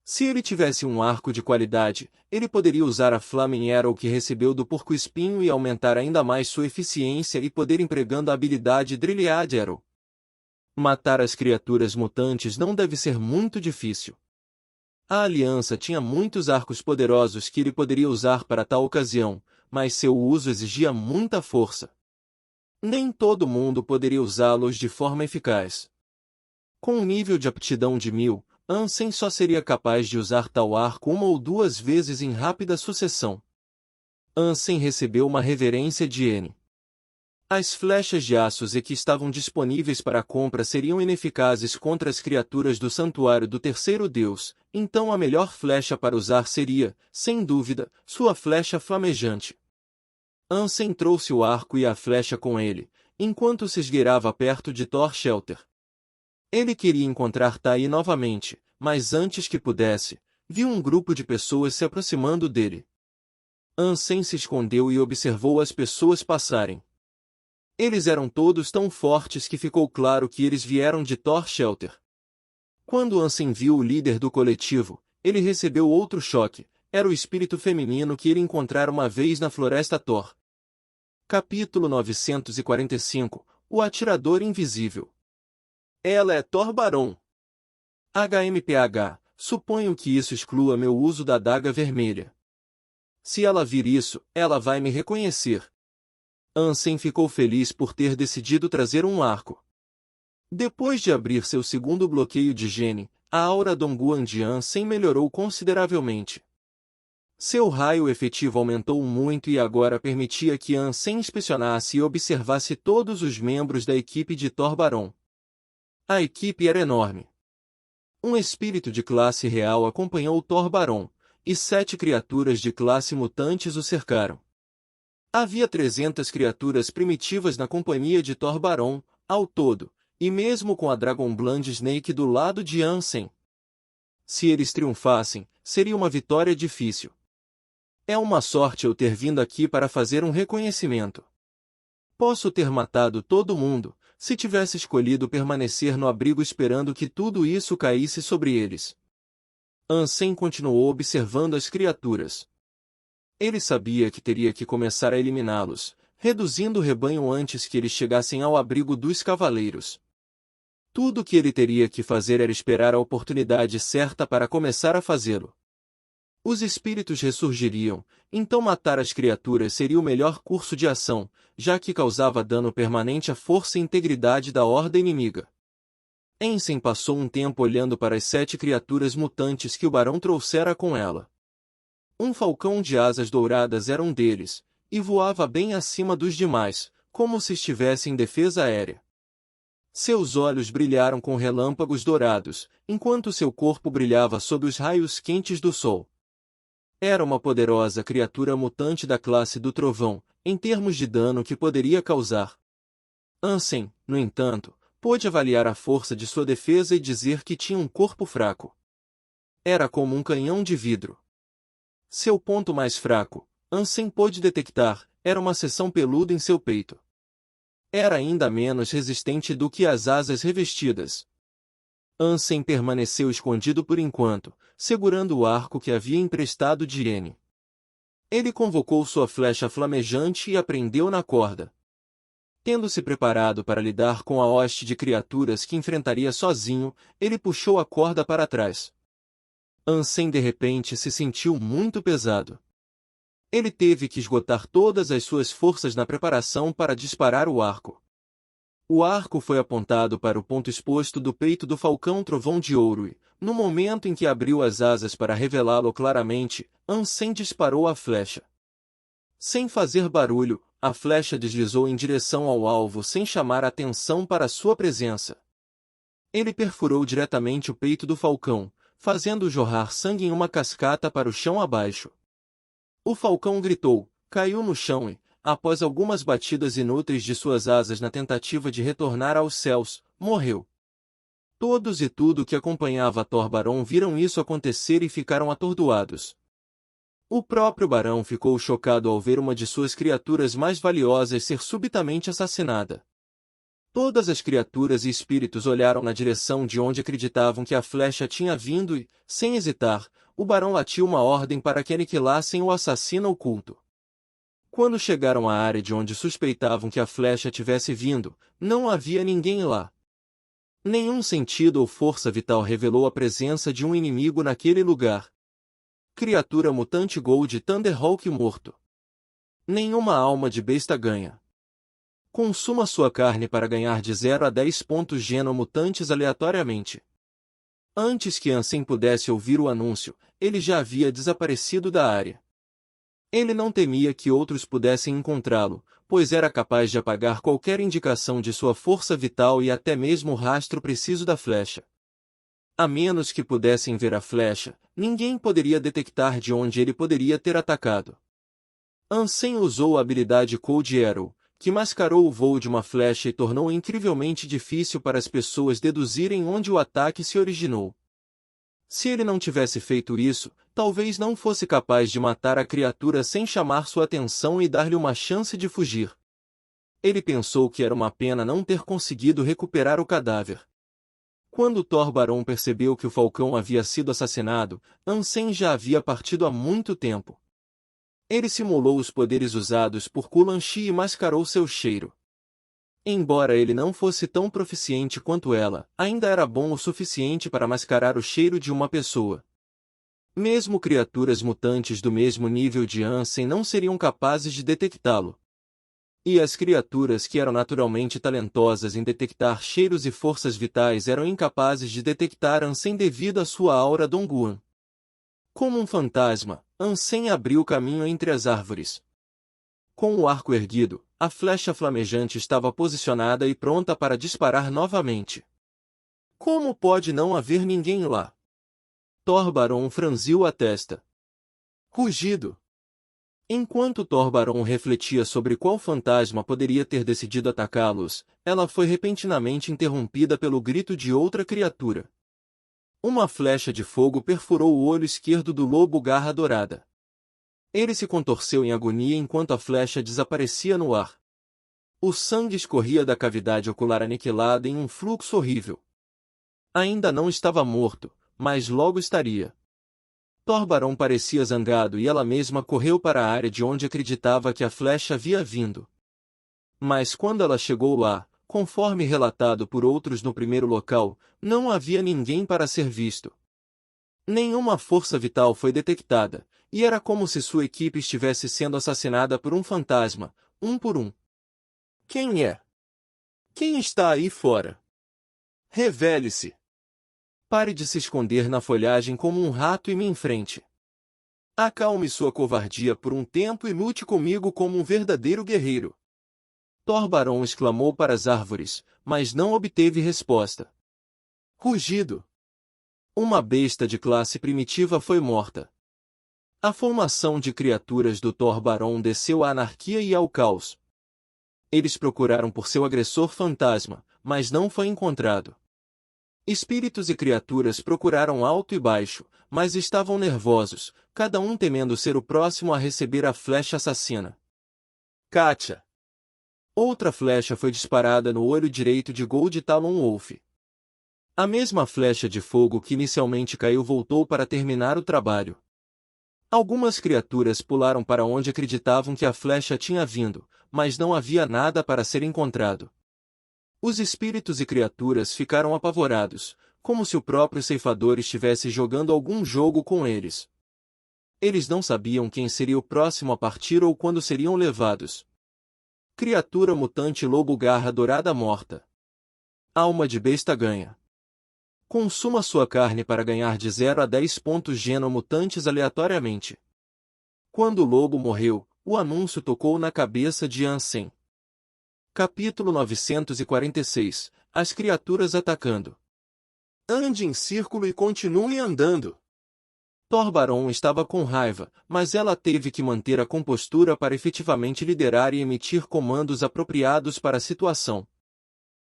Se ele tivesse um arco de qualidade, ele poderia usar a Flaming Arrow que recebeu do Porco-Espinho e aumentar ainda mais sua eficiência e poder empregando a habilidade Drilliad Arrow. Matar as criaturas mutantes não deve ser muito difícil. A aliança tinha muitos arcos poderosos que ele poderia usar para tal ocasião, mas seu uso exigia muita força. Nem todo mundo poderia usá-los de forma eficaz. Com um nível de aptidão de 1000, Ansem só seria capaz de usar tal arco uma ou duas vezes em rápida sucessão. Ansem recebeu uma reverência de N. As flechas de aço Z que estavam disponíveis para compra seriam ineficazes contra as criaturas do santuário do terceiro deus, então a melhor flecha para usar seria, sem dúvida, sua flecha flamejante. Ansem trouxe o arco e a flecha com ele, enquanto se esgueirava perto de Thor Shelter. Ele queria encontrar Tai novamente, mas antes que pudesse, viu um grupo de pessoas se aproximando dele. Ansem se escondeu e observou as pessoas passarem. Eles eram todos tão fortes que ficou claro que eles vieram de Thor Shelter. Quando Ansem viu o líder do coletivo, ele recebeu outro choque. Era o espírito feminino que ele encontrara uma vez na Floresta Thor. Capítulo 945 – O Atirador Invisível. Ela é Thor Barão. HMPH, suponho que isso exclua meu uso da adaga vermelha. Se ela vir isso, ela vai me reconhecer. Ansem ficou feliz por ter decidido trazer um arco. Depois de abrir seu segundo bloqueio de gene, a aura Dongguan de Ansem melhorou consideravelmente. Seu raio efetivo aumentou muito e agora permitia que Ansem inspecionasse e observasse todos os membros da equipe de Thor Barão. A equipe era enorme. Um espírito de classe real acompanhou Thor Barão, e 7 criaturas de classe mutantes o cercaram. Havia 300 criaturas primitivas na companhia de Thor Barão, ao todo, e mesmo com a Dragonblind Snake do lado de Ansem. Se eles triunfassem, seria uma vitória difícil. É uma sorte eu ter vindo aqui para fazer um reconhecimento. Posso ter matado todo mundo, se tivesse escolhido permanecer no abrigo esperando que tudo isso caísse sobre eles. Ansem continuou observando as criaturas. Ele sabia que teria que começar a eliminá-los, reduzindo o rebanho antes que eles chegassem ao abrigo dos cavaleiros. Tudo o que ele teria que fazer era esperar a oportunidade certa para começar a fazê-lo. Os espíritos ressurgiriam, então matar as criaturas seria o melhor curso de ação, já que causava dano permanente à força e integridade da horda inimiga. Ansem passou um tempo olhando para as 7 criaturas mutantes que o barão trouxera com ela. Um falcão de asas douradas era um deles, e voava bem acima dos demais, como se estivesse em defesa aérea. Seus olhos brilharam com relâmpagos dourados, enquanto seu corpo brilhava sob os raios quentes do sol. Era uma poderosa criatura mutante da classe do trovão, em termos de dano que poderia causar. Ansem, no entanto, pôde avaliar a força de sua defesa e dizer que tinha um corpo fraco. Era como um canhão de vidro. Seu ponto mais fraco, Ansem pôde detectar, era uma seção peluda em seu peito. Era ainda menos resistente do que as asas revestidas. Ansem permaneceu escondido por enquanto, segurando o arco que havia emprestado de Yen. Ele convocou sua flecha flamejante e a prendeu na corda. Tendo-se preparado para lidar com a hoste de criaturas que enfrentaria sozinho, ele puxou a corda para trás. Ansem de repente se sentiu muito pesado. Ele teve que esgotar todas as suas forças na preparação para disparar o arco. O arco foi apontado para o ponto exposto do peito do falcão trovão de ouro e, no momento em que abriu as asas para revelá-lo claramente, Ansem disparou a flecha. Sem fazer barulho, a flecha deslizou em direção ao alvo sem chamar atenção para sua presença. Ele perfurou diretamente o peito do falcão, fazendo jorrar sangue em uma cascata para o chão abaixo. O falcão gritou, caiu no chão e, após algumas batidas inúteis de suas asas na tentativa de retornar aos céus, morreu. Todos e tudo que acompanhava Thor Barão viram isso acontecer e ficaram atordoados. O próprio barão ficou chocado ao ver uma de suas criaturas mais valiosas ser subitamente assassinada. Todas as criaturas e espíritos olharam na direção de onde acreditavam que a flecha tinha vindo e, sem hesitar, o barão latiu uma ordem para que aniquilassem o assassino oculto. Quando chegaram à área de onde suspeitavam que a flecha tivesse vindo, não havia ninguém lá. Nenhum sentido ou força vital revelou a presença de um inimigo naquele lugar. Criatura mutante Gold Thunderhawk morto. Nenhuma alma de besta ganha. Consuma sua carne para ganhar de 0 a 10 pontos genomutantes aleatoriamente. Antes que Ansem pudesse ouvir o anúncio, ele já havia desaparecido da área. Ele não temia que outros pudessem encontrá-lo, pois era capaz de apagar qualquer indicação de sua força vital e até mesmo o rastro preciso da flecha. A menos que pudessem ver a flecha, ninguém poderia detectar de onde ele poderia ter atacado. Ansem usou a habilidade Cold Arrow, que mascarou o voo de uma flecha e tornou incrivelmente difícil para as pessoas deduzirem onde o ataque se originou. Se ele não tivesse feito isso, talvez não fosse capaz de matar a criatura sem chamar sua atenção e dar-lhe uma chance de fugir. Ele pensou que era uma pena não ter conseguido recuperar o cadáver. Quando Thor Barão percebeu que o falcão havia sido assassinado, Ansem já havia partido há muito tempo. Ele simulou os poderes usados por Kulan-Shi e mascarou seu cheiro. Embora ele não fosse tão proficiente quanto ela, ainda era bom o suficiente para mascarar o cheiro de uma pessoa. Mesmo criaturas mutantes do mesmo nível de Ansem não seriam capazes de detectá-lo. E as criaturas que eram naturalmente talentosas em detectar cheiros e forças vitais eram incapazes de detectar Ansem devido à sua aura Dongguan. Como um fantasma, Ansem abriu caminho entre as árvores. Com o arco erguido, a flecha flamejante estava posicionada e pronta para disparar novamente. Como pode não haver ninguém lá? Thor Barão franziu a testa. Rugido. Enquanto Thor Barão refletia sobre qual fantasma poderia ter decidido atacá-los, ela foi repentinamente interrompida pelo grito de outra criatura. Uma flecha de fogo perfurou o olho esquerdo do lobo garra dourada. Ele se contorceu em agonia enquanto a flecha desaparecia no ar. O sangue escorria da cavidade ocular aniquilada em um fluxo horrível. Ainda não estava morto, mas logo estaria. Thor-Barão parecia zangado e ela mesma correu para a área de onde acreditava que a flecha havia vindo. Mas quando ela chegou lá, conforme relatado por outros no primeiro local, não havia ninguém para ser visto. Nenhuma força vital foi detectada, e era como se sua equipe estivesse sendo assassinada por um fantasma, um por um. Quem é? Quem está aí fora? Revele-se! Pare de se esconder na folhagem como um rato e me enfrente. Acalme sua covardia por um tempo e lute comigo como um verdadeiro guerreiro. Thor-Barão exclamou para as árvores, mas não obteve resposta. Rugido! Uma besta de classe primitiva foi morta. A formação de criaturas do Thor-Barão desceu à anarquia e ao caos. Eles procuraram por seu agressor fantasma, mas não foi encontrado. Espíritos e criaturas procuraram alto e baixo, mas estavam nervosos, cada um temendo ser o próximo a receber a flecha assassina. Kátia! Outra flecha foi disparada no olho direito de Gold Talon Wolf. A mesma flecha de fogo que inicialmente caiu voltou para terminar o trabalho. Algumas criaturas pularam para onde acreditavam que a flecha tinha vindo, mas não havia nada para ser encontrado. Os espíritos e criaturas ficaram apavorados, como se o próprio ceifador estivesse jogando algum jogo com eles. Eles não sabiam quem seria o próximo a partir ou quando seriam levados. Criatura mutante lobo-garra dourada morta. Alma de besta ganha. Consuma sua carne para ganhar de 0 a 10 pontos genomutantes aleatoriamente. Quando o lobo morreu, o anúncio tocou na cabeça de Ansem. Capítulo 946 – As criaturas atacando. Ande em círculo e continue andando. Thor-Barão estava com raiva, mas ela teve que manter a compostura para efetivamente liderar e emitir comandos apropriados para a situação.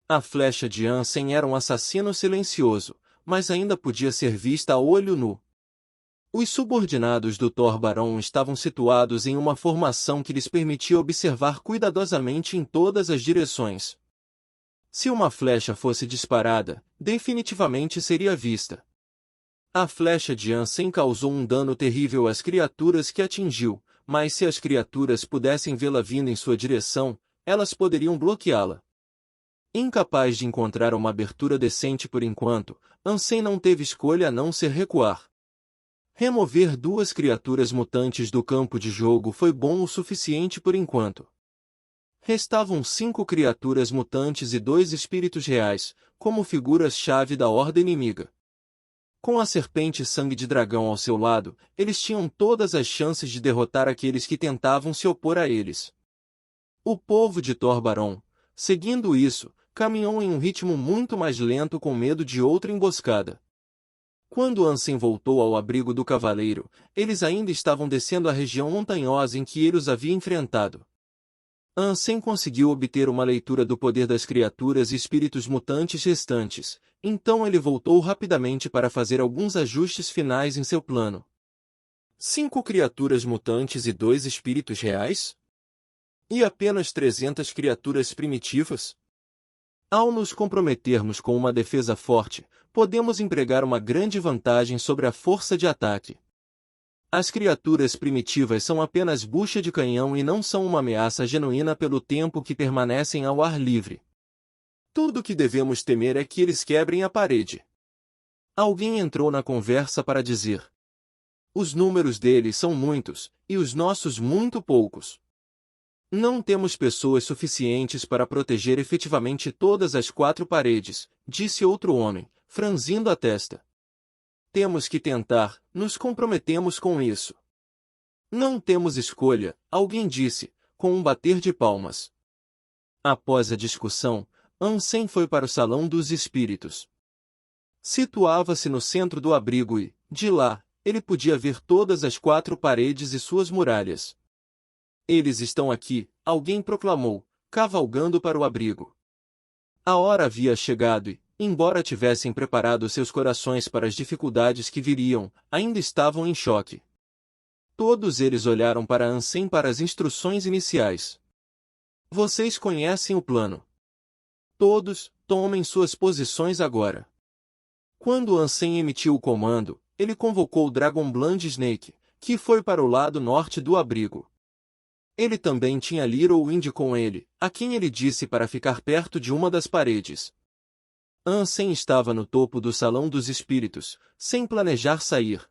A flecha de Ansem era um assassino silencioso, mas ainda podia ser vista a olho nu. Os subordinados do Thor-Barão estavam situados em uma formação que lhes permitia observar cuidadosamente em todas as direções. Se uma flecha fosse disparada, definitivamente seria vista. A flecha de Ansem causou um dano terrível às criaturas que atingiu, mas se as criaturas pudessem vê-la vindo em sua direção, elas poderiam bloqueá-la. Incapaz de encontrar uma abertura decente por enquanto, Ansem não teve escolha a não ser recuar. Remover 2 criaturas mutantes do campo de jogo foi bom o suficiente por enquanto. Restavam 5 criaturas mutantes e 2 espíritos reais, como figuras-chave da horda inimiga. Com a serpente sangue de dragão ao seu lado, eles tinham todas as chances de derrotar aqueles que tentavam se opor a eles. O povo de Thor-Barão, seguindo isso, caminhou em um ritmo muito mais lento com medo de outra emboscada. Quando Ansem voltou ao abrigo do cavaleiro, eles ainda estavam descendo a região montanhosa em que ele os havia enfrentado. Ansem conseguiu obter uma leitura do poder das criaturas e espíritos mutantes restantes, então ele voltou rapidamente para fazer alguns ajustes finais em seu plano. 5 criaturas mutantes e 2 espíritos reais? E apenas 300 criaturas primitivas? Ao nos comprometermos com uma defesa forte, podemos empregar uma grande vantagem sobre a força de ataque. As criaturas primitivas são apenas bucha de canhão e não são uma ameaça genuína pelo tempo que permanecem ao ar livre. Tudo o que devemos temer é que eles quebrem a parede. Alguém entrou na conversa para dizer: os números deles são muitos, e os nossos muito poucos. Não temos pessoas suficientes para proteger efetivamente todas as 4 paredes, disse outro homem, franzindo a testa. Temos que tentar, nos comprometemos com isso. Não temos escolha, alguém disse, com um bater de palmas. Após a discussão, Ansem foi para o Salão dos Espíritos. Situava-se no centro do abrigo e, de lá, ele podia ver todas as 4 paredes e suas muralhas. Eles estão aqui, alguém proclamou, cavalgando para o abrigo. A hora havia chegado e, embora tivessem preparado seus corações para as dificuldades que viriam, ainda estavam em choque. Todos eles olharam para Ansem para as instruções iniciais. Vocês conhecem o plano. Todos, tomem suas posições agora. Quando Ansem emitiu o comando, ele convocou Dragonbland Snake, que foi para o lado norte do abrigo. Ele também tinha Little Wind com ele, a quem ele disse para ficar perto de uma das paredes. Ansem estava no topo do Salão dos Espíritos, sem planejar sair.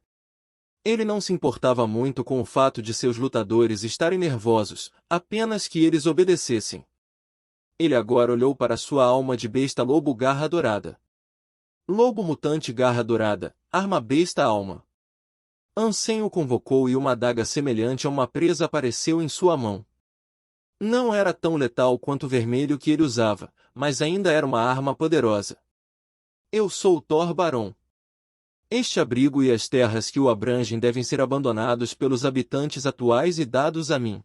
Ele não se importava muito com o fato de seus lutadores estarem nervosos, apenas que eles obedecessem. Ele agora olhou para sua alma de besta lobo garra dourada. Lobo mutante garra dourada, arma besta alma. Ansem o convocou e uma adaga semelhante a uma presa apareceu em sua mão. Não era tão letal quanto o vermelho que ele usava, mas ainda era uma arma poderosa. Eu sou Thor Barão. Este abrigo e as terras que o abrangem devem ser abandonados pelos habitantes atuais e dados a mim.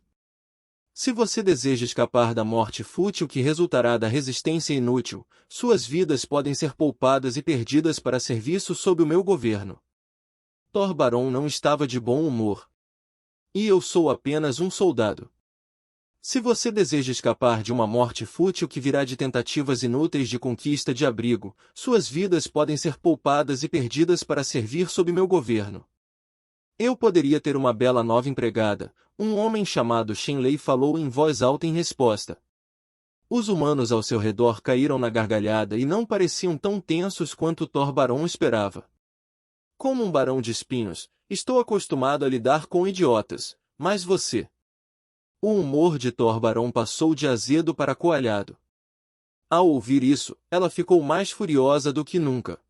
Se você deseja escapar da morte fútil que resultará da resistência inútil, suas vidas podem ser poupadas e perdidas para serviço sob o meu governo. Thor Barão não estava de bom humor. E eu sou apenas um soldado. Se você deseja escapar de uma morte fútil que virá de tentativas inúteis de conquista de abrigo, suas vidas podem ser poupadas e perdidas para servir sob meu governo. Eu poderia ter uma bela nova empregada, um homem chamado Shenlei falou em voz alta em resposta. Os humanos ao seu redor caíram na gargalhada e não pareciam tão tensos quanto Thor Barão esperava. Como um barão de espinhos, estou acostumado a lidar com idiotas, mas você... O humor de Thor Barão passou de azedo para coalhado. Ao ouvir isso, ela ficou mais furiosa do que nunca.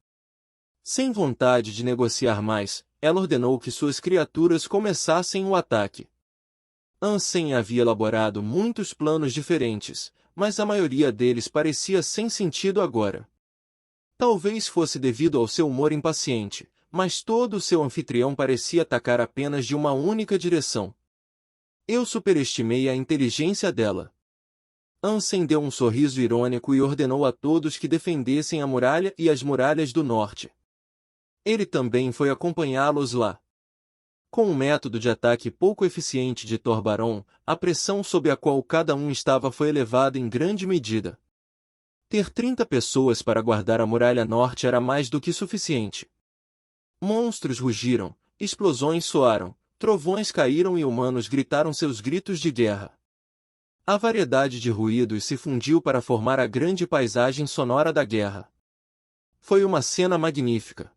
Sem vontade de negociar mais, ela ordenou que suas criaturas começassem o ataque. Ansem havia elaborado muitos planos diferentes, mas a maioria deles parecia sem sentido agora. Talvez fosse devido ao seu humor impaciente, mas todo o seu anfitrião parecia atacar apenas de uma única direção. Eu superestimei a inteligência dela. Ansem deu um sorriso irônico e ordenou a todos que defendessem a muralha e as muralhas do norte. Ele também foi acompanhá-los lá. Com um método de ataque pouco eficiente de Thor Barão, a pressão sob a qual cada um estava foi elevada em grande medida. Ter 30 pessoas para guardar a muralha norte era mais do que suficiente. Monstros rugiram, explosões soaram, trovões caíram e humanos gritaram seus gritos de guerra. A variedade de ruídos se fundiu para formar a grande paisagem sonora da guerra. Foi uma cena magnífica.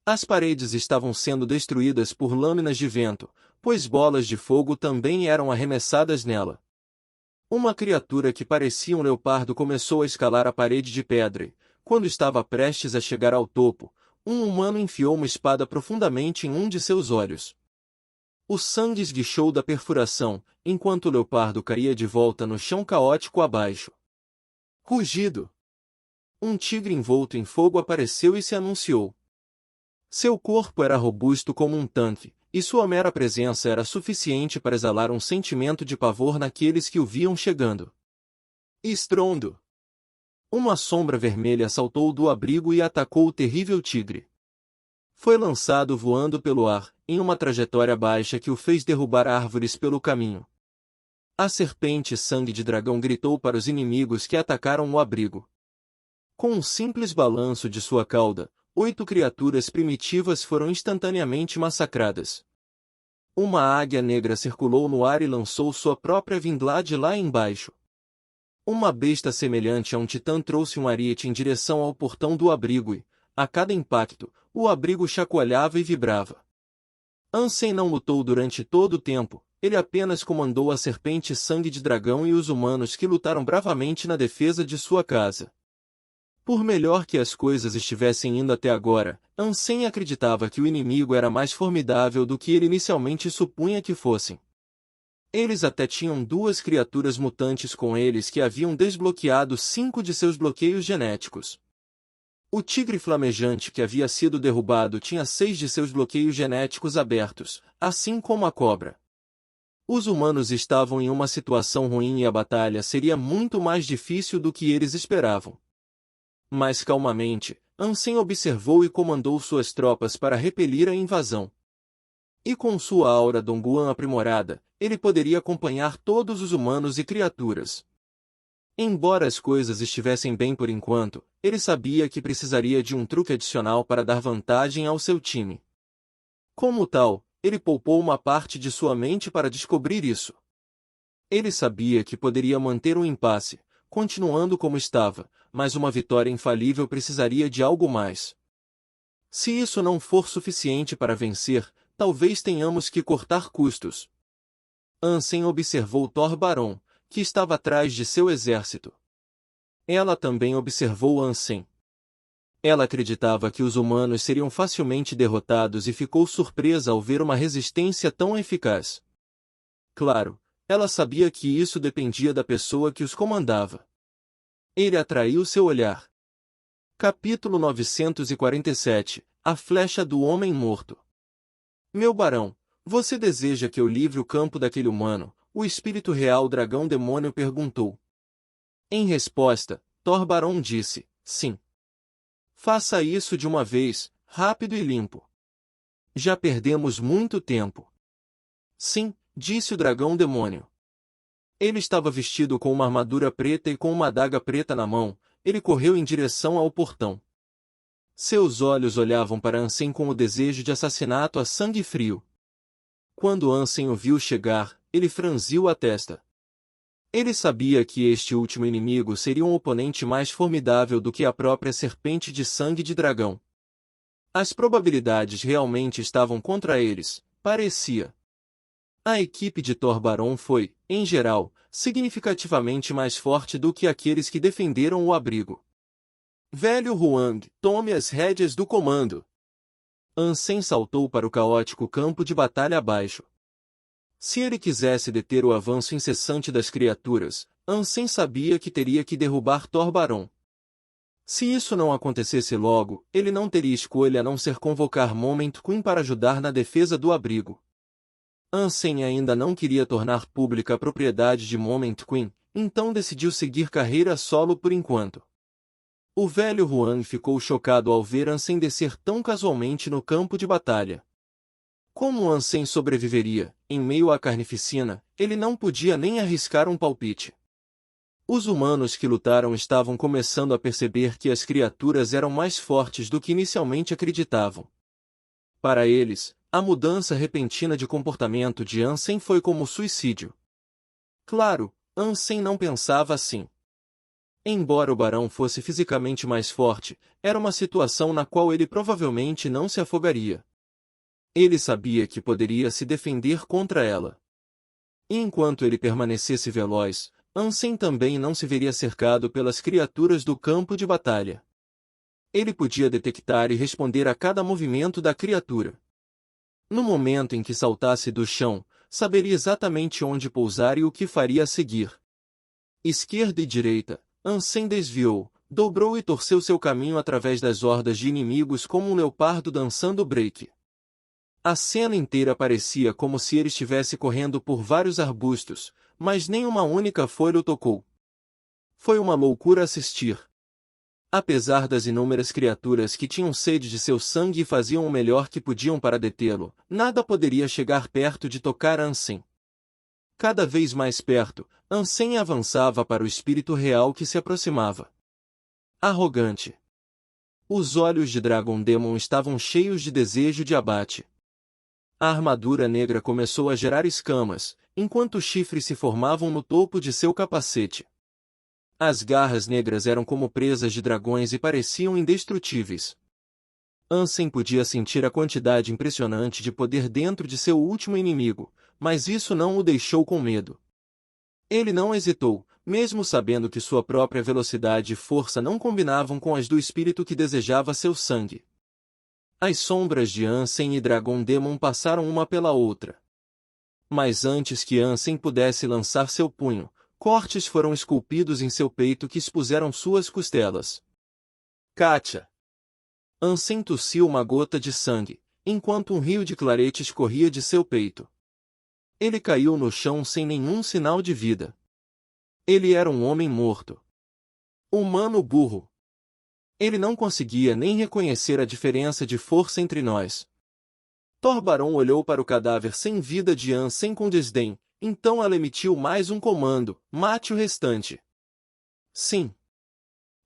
As paredes estavam sendo destruídas por lâminas de vento, pois bolas de fogo também eram arremessadas nela. Uma criatura que parecia um leopardo começou a escalar a parede de pedra e, quando estava prestes a chegar ao topo, um humano enfiou uma espada profundamente em um de seus olhos. O sangue esguichou da perfuração, enquanto o leopardo caía de volta no chão caótico abaixo. Rugido! Um tigre envolto em fogo apareceu e se anunciou. Seu corpo era robusto como um tanque, e sua mera presença era suficiente para exalar um sentimento de pavor naqueles que o viam chegando. Estrondo! Uma sombra vermelha saltou do abrigo e atacou o terrível tigre. Foi lançado voando pelo ar, em uma trajetória baixa que o fez derrubar árvores pelo caminho. A serpente sangue de dragão gritou para os inimigos que atacaram o abrigo. Com um simples balanço de sua cauda, 8 criaturas primitivas foram instantaneamente massacradas. Uma águia negra circulou no ar e lançou sua própria vindlade lá embaixo. Uma besta semelhante a um titã trouxe um ariete em direção ao portão do abrigo e, a cada impacto, o abrigo chacoalhava e vibrava. Ansem não lutou durante todo o tempo, ele apenas comandou a serpente sangue de dragão e os humanos que lutaram bravamente na defesa de sua casa. Por melhor que as coisas estivessem indo até agora, Ansem acreditava que o inimigo era mais formidável do que ele inicialmente supunha que fossem. Eles até tinham 2 criaturas mutantes com eles que haviam desbloqueado 5 de seus bloqueios genéticos. O tigre flamejante que havia sido derrubado tinha 6 de seus bloqueios genéticos abertos, assim como a cobra. Os humanos estavam em uma situação ruim e a batalha seria muito mais difícil do que eles esperavam. Mas calmamente, Ansem observou e comandou suas tropas para repelir a invasão. E com sua aura Dongguan aprimorada, ele poderia acompanhar todos os humanos e criaturas. Embora as coisas estivessem bem por enquanto, ele sabia que precisaria de um truque adicional para dar vantagem ao seu time. Como tal, ele poupou uma parte de sua mente para descobrir isso. Ele sabia que poderia manter um impasse, continuando como estava, mas uma vitória infalível precisaria de algo mais. Se isso não for suficiente para vencer, talvez tenhamos que cortar custos. Ansem observou Thor Baron, que estava atrás de seu exército. Ela também observou Ansem. Ela acreditava que os humanos seriam facilmente derrotados e ficou surpresa ao ver uma resistência tão eficaz. Claro, ela sabia que isso dependia da pessoa que os comandava. Ele atraiu seu olhar. Capítulo 947 – A Flecha do Homem Morto. Meu barão, você deseja que eu livre o campo daquele humano? O espírito real dragão demônio perguntou. Em resposta, Thor Barão disse, sim. Faça isso de uma vez, rápido e limpo. Já perdemos muito tempo. Sim, disse o dragão demônio. Ele estava vestido com uma armadura preta e com uma adaga preta na mão. Ele correu em direção ao portão. Seus olhos olhavam para Ansem com o desejo de assassinato a sangue frio. Quando Ansem o viu chegar, ele franziu a testa. Ele sabia que este último inimigo seria um oponente mais formidável do que a própria serpente de sangue de dragão. As probabilidades realmente estavam contra eles, parecia. A equipe de Thor Baron foi, em geral, significativamente mais forte do que aqueles que defenderam o abrigo. Velho Huang, tome as rédeas do comando. Ansem saltou para o caótico campo de batalha abaixo. Se ele quisesse deter o avanço incessante das criaturas, Ansem sabia que teria que derrubar Thor Baron. Se isso não acontecesse logo, ele não teria escolha a não ser convocar Moment Queen para ajudar na defesa do abrigo. Ansem ainda não queria tornar pública a propriedade de Moment Queen, então decidiu seguir carreira solo por enquanto. O velho Huang ficou chocado ao ver Ansem descer tão casualmente no campo de batalha. Como Ansem sobreviveria, em meio à carnificina, ele não podia nem arriscar um palpite. Os humanos que lutaram estavam começando a perceber que as criaturas eram mais fortes do que inicialmente acreditavam. Para eles, a mudança repentina de comportamento de Ansem foi como suicídio. Claro, Ansem não pensava assim. Embora o barão fosse fisicamente mais forte, era uma situação na qual ele provavelmente não se afogaria. Ele sabia que poderia se defender contra ela. E enquanto ele permanecesse veloz, Ansem também não se veria cercado pelas criaturas do campo de batalha. Ele podia detectar e responder a cada movimento da criatura. No momento em que saltasse do chão, saberia exatamente onde pousar e o que faria a seguir. Esquerda e direita, Ansem desviou, dobrou e torceu seu caminho através das hordas de inimigos como um leopardo dançando break. A cena inteira parecia como se ele estivesse correndo por vários arbustos, mas nem uma única folha o tocou. Foi uma loucura assistir. Apesar das inúmeras criaturas que tinham sede de seu sangue e faziam o melhor que podiam para detê-lo, nada poderia chegar perto de tocar Ansem. Cada vez mais perto, Ansem avançava para o espírito real que se aproximava. Arrogante. Os olhos de Dragon Demon estavam cheios de desejo de abate. A armadura negra começou a gerar escamas, enquanto chifres se formavam no topo de seu capacete. As garras negras eram como presas de dragões e pareciam indestrutíveis. Ansem podia sentir a quantidade impressionante de poder dentro de seu último inimigo, mas isso não o deixou com medo. Ele não hesitou, mesmo sabendo que sua própria velocidade e força não combinavam com as do espírito que desejava seu sangue. As sombras de Ansem e Dragon Demon passaram uma pela outra. Mas antes que Ansem pudesse lançar seu punho, cortes foram esculpidos em seu peito que expuseram suas costelas. Kátia! Ansem tossiu uma gota de sangue, enquanto um rio de claretes corria de seu peito. Ele caiu no chão sem nenhum sinal de vida. Ele era um homem morto. Humano burro. Ele não conseguia nem reconhecer a diferença de força entre nós. Thor Baron olhou para o cadáver sem vida de Ansem com desdém, então ela emitiu mais um comando: mate o restante. Sim.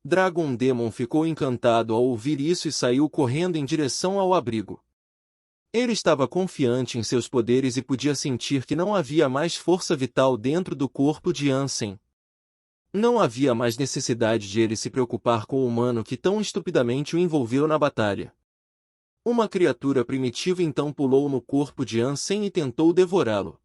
Dragon Demon ficou encantado ao ouvir isso e saiu correndo em direção ao abrigo. Ele estava confiante em seus poderes e podia sentir que não havia mais força vital dentro do corpo de Ansem. Não havia mais necessidade de ele se preocupar com o humano que tão estupidamente o envolveu na batalha. Uma criatura primitiva então pulou no corpo de Ansem e tentou devorá-lo.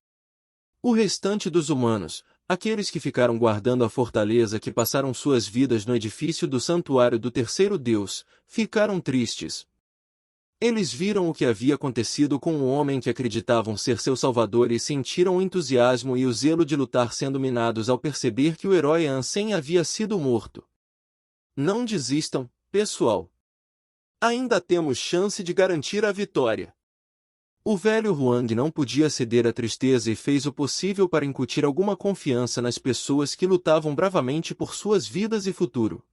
O restante dos humanos, aqueles que ficaram guardando a fortaleza que passaram suas vidas no edifício do santuário do terceiro deus, ficaram tristes. Eles viram o que havia acontecido com o homem que acreditavam ser seu salvador e sentiram o entusiasmo e o zelo de lutar sendo minados ao perceber que o herói Ansem havia sido morto. Não desistam, pessoal. Ainda temos chance de garantir a vitória. O velho Huang não podia ceder à tristeza e fez o possível para incutir alguma confiança nas pessoas que lutavam bravamente por suas vidas e futuro.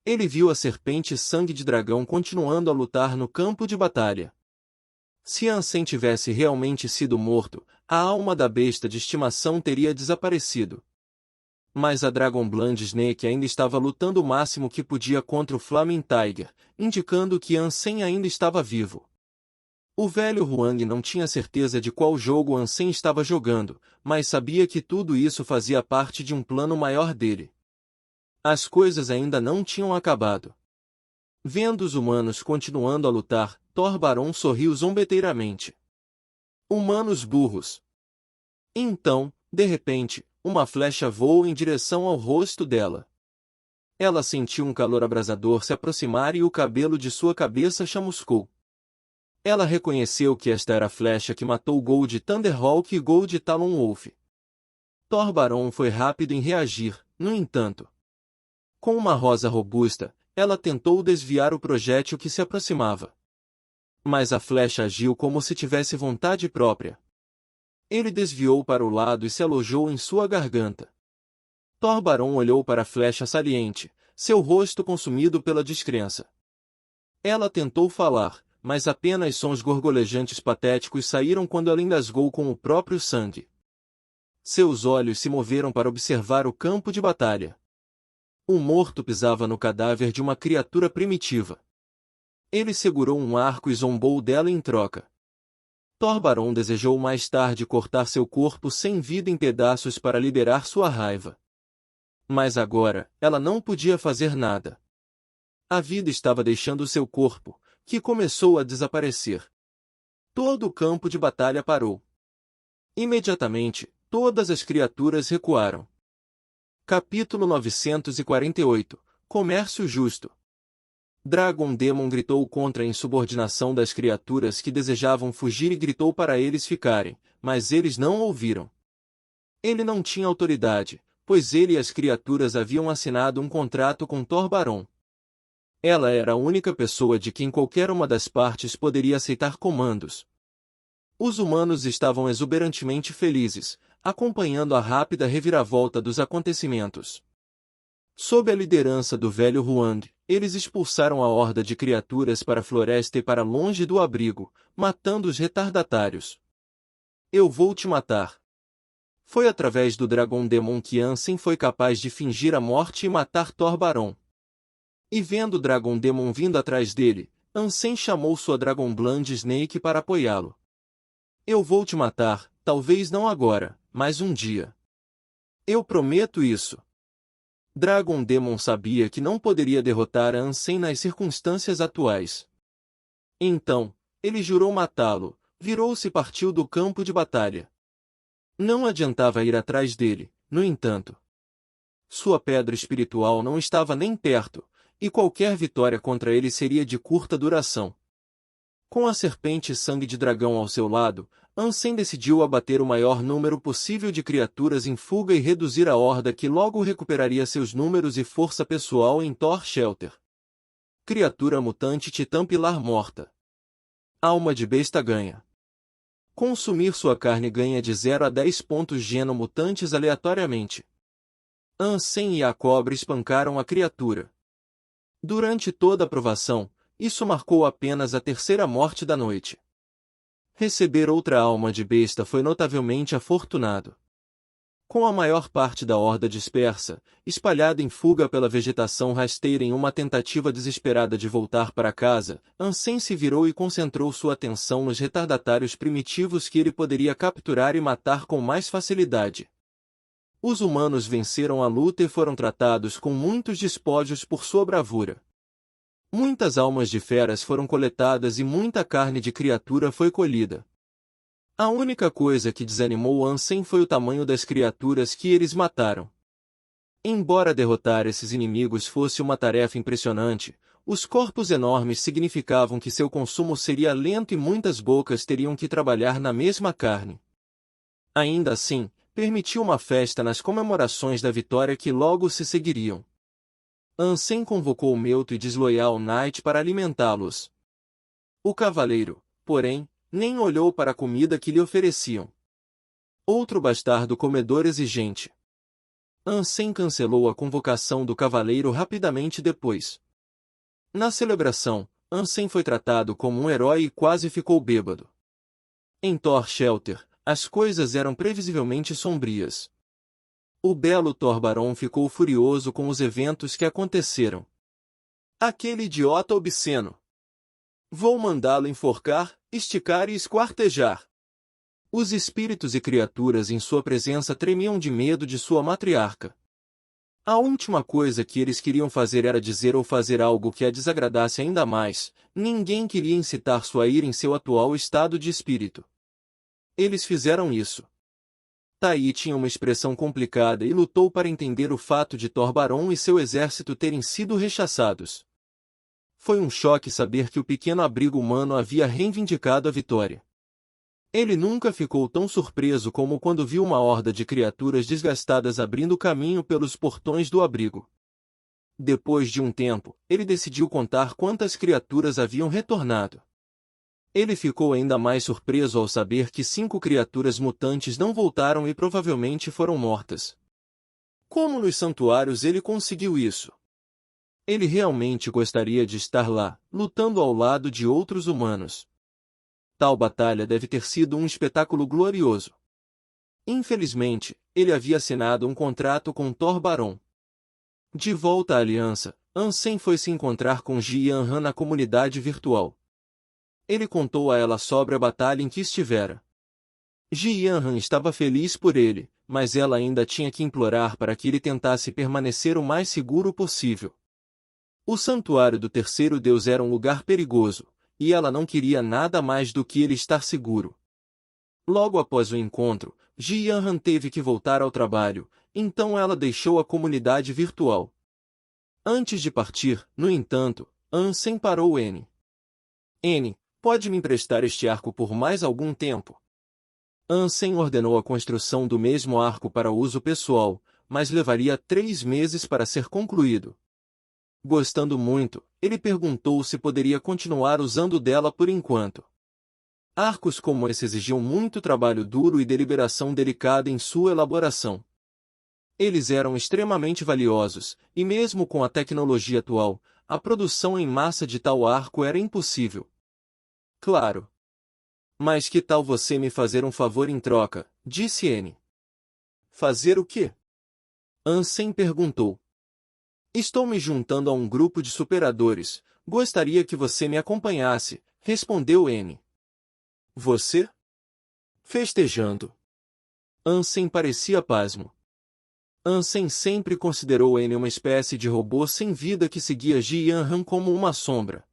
Ele viu a serpente sangue de dragão continuando a lutar no campo de batalha. Se Ansem tivesse realmente sido morto, a alma da besta de estimação teria desaparecido. Mas a Dragon Blood Snake ainda estava lutando o máximo que podia contra o Flaming Tiger, indicando que Ansem ainda estava vivo. O velho Huang não tinha certeza de qual jogo Ansem estava jogando, mas sabia que tudo isso fazia parte de um plano maior dele. As coisas ainda não tinham acabado. Vendo os humanos continuando a lutar, Thor Baron sorriu zombeteiramente. Humanos burros. Então, de repente, uma flecha voou em direção ao rosto dela. Ela sentiu um calor abrasador se aproximar e o cabelo de sua cabeça chamuscou. Ela reconheceu que esta era a flecha que matou Gold Thunderhawk e Gold Talon Wolf. Thor Baron foi rápido em reagir, no entanto. Com uma rosa robusta, ela tentou desviar o projétil que se aproximava. Mas a flecha agiu como se tivesse vontade própria. Ele desviou para o lado e se alojou em sua garganta. Thor Baron olhou para a flecha saliente, seu rosto consumido pela descrença. Ela tentou falar, mas apenas sons gorgolejantes patéticos saíram quando ela engasgou com o próprio sangue. Seus olhos se moveram para observar o campo de batalha. O morto pisava no cadáver de uma criatura primitiva. Ele segurou um arco e zombou dela em troca. Thor Baron desejou mais tarde cortar seu corpo sem vida em pedaços para liberar sua raiva. Mas agora, ela não podia fazer nada. A vida estava deixando seu corpo, que começou a desaparecer. Todo o campo de batalha parou. Imediatamente, todas as criaturas recuaram. Capítulo 948 – Comércio Justo. Dragon Demon gritou contra a insubordinação das criaturas que desejavam fugir e gritou para eles ficarem, mas eles não ouviram. Ele não tinha autoridade, pois ele e as criaturas haviam assinado um contrato com Thor Baron. Ela era a única pessoa de quem qualquer uma das partes poderia aceitar comandos. Os humanos estavam exuberantemente felizes, acompanhando a rápida reviravolta dos acontecimentos. Sob a liderança do velho Huang, eles expulsaram a horda de criaturas para a floresta e para longe do abrigo, matando os retardatários. Eu vou te matar. Foi através do Dragon Demon que Ansem foi capaz de fingir a morte e matar Thor Baron. E vendo o Dragon Demon vindo atrás dele, Ansem chamou sua Dragon Blood Snake para apoiá-lo. Eu vou te matar, talvez não agora, mas um dia. Eu prometo isso. Dragon Demon sabia que não poderia derrotar Ansem nas circunstâncias atuais. Então, ele jurou matá-lo, virou-se e partiu do campo de batalha. Não adiantava ir atrás dele, no entanto. Sua pedra espiritual não estava nem perto, e qualquer vitória contra ele seria de curta duração. Com a serpente sangue de dragão ao seu lado, Ansem decidiu abater o maior número possível de criaturas em fuga e reduzir a horda que logo recuperaria seus números e força pessoal em Thor Shelter. Criatura mutante Titã Pilar morta. Alma de besta ganha. Consumir sua carne ganha de 0 a 10 pontos genomutantes aleatoriamente. Ansem e a cobra espancaram a criatura. Durante toda a provação, isso marcou apenas a terceira morte da noite. Receber outra alma de besta foi notavelmente afortunado. Com a maior parte da horda dispersa, espalhada em fuga pela vegetação rasteira em uma tentativa desesperada de voltar para casa, Ansem se virou e concentrou sua atenção nos retardatários primitivos que ele poderia capturar e matar com mais facilidade. Os humanos venceram a luta e foram tratados com muitos despojos por sua bravura. Muitas almas de feras foram coletadas e muita carne de criatura foi colhida. A única coisa que desanimou Ansem foi o tamanho das criaturas que eles mataram. Embora derrotar esses inimigos fosse uma tarefa impressionante, os corpos enormes significavam que seu consumo seria lento e muitas bocas teriam que trabalhar na mesma carne. Ainda assim, permitiu uma festa nas comemorações da vitória que logo se seguiriam. Ansem convocou Melto e Desloyal Knight para alimentá-los. O cavaleiro, porém, nem olhou para a comida que lhe ofereciam. Outro bastardo comedor exigente. Ansem cancelou a convocação do cavaleiro rapidamente depois. Na celebração, Ansem foi tratado como um herói e quase ficou bêbado. Em Thor Shelter, as coisas eram previsivelmente sombrias. O belo Thor Barão ficou furioso com os eventos que aconteceram. Aquele idiota obsceno! Vou mandá-lo enforcar, esticar e esquartejar. Os espíritos e criaturas em sua presença tremiam de medo de sua matriarca. A última coisa que eles queriam fazer era dizer ou fazer algo que a desagradasse ainda mais. Ninguém queria incitar sua ira em seu atual estado de espírito. Eles fizeram isso. Tai tinha uma expressão complicada e lutou para entender o fato de Thor Barão e seu exército terem sido rechaçados. Foi um choque saber que o pequeno abrigo humano havia reivindicado a vitória. Ele nunca ficou tão surpreso como quando viu uma horda de criaturas desgastadas abrindo caminho pelos portões do abrigo. Depois de um tempo, ele decidiu contar quantas criaturas haviam retornado. Ele ficou ainda mais surpreso ao saber que 5 criaturas mutantes não voltaram e provavelmente foram mortas. Como nos santuários ele conseguiu isso? Ele realmente gostaria de estar lá, lutando ao lado de outros humanos. Tal batalha deve ter sido um espetáculo glorioso. Infelizmente, ele havia assinado um contrato com Thor Barão. De volta à aliança, Ansem foi se encontrar com Ji Yanran na comunidade virtual. Ele contou a ela sobre a batalha em que estivera. Ji Yanran estava feliz por ele, mas ela ainda tinha que implorar para que ele tentasse permanecer o mais seguro possível. O santuário do terceiro deus era um lugar perigoso, e ela não queria nada mais do que ele estar seguro. Logo após o encontro, Ji Yanran teve que voltar ao trabalho, então ela deixou a comunidade virtual. Antes de partir, no entanto, Ansem parou N. N, pode me emprestar este arco por mais algum tempo? Ansem ordenou a construção do mesmo arco para uso pessoal, mas levaria 3 meses para ser concluído. Gostando muito, ele perguntou se poderia continuar usando dela por enquanto. Arcos como esse exigiam muito trabalho duro e deliberação delicada em sua elaboração. Eles eram extremamente valiosos, e mesmo com a tecnologia atual, a produção em massa de tal arco era impossível. Claro. Mas que tal você me fazer um favor em troca, disse N. Fazer o quê? Ansem perguntou. Estou me juntando a um grupo de superadores, gostaria que você me acompanhasse, respondeu N. Você? Festejando. Ansem parecia pasmo. Ansem sempre considerou N uma espécie de robô sem vida que seguia Ji Yanran como uma sombra.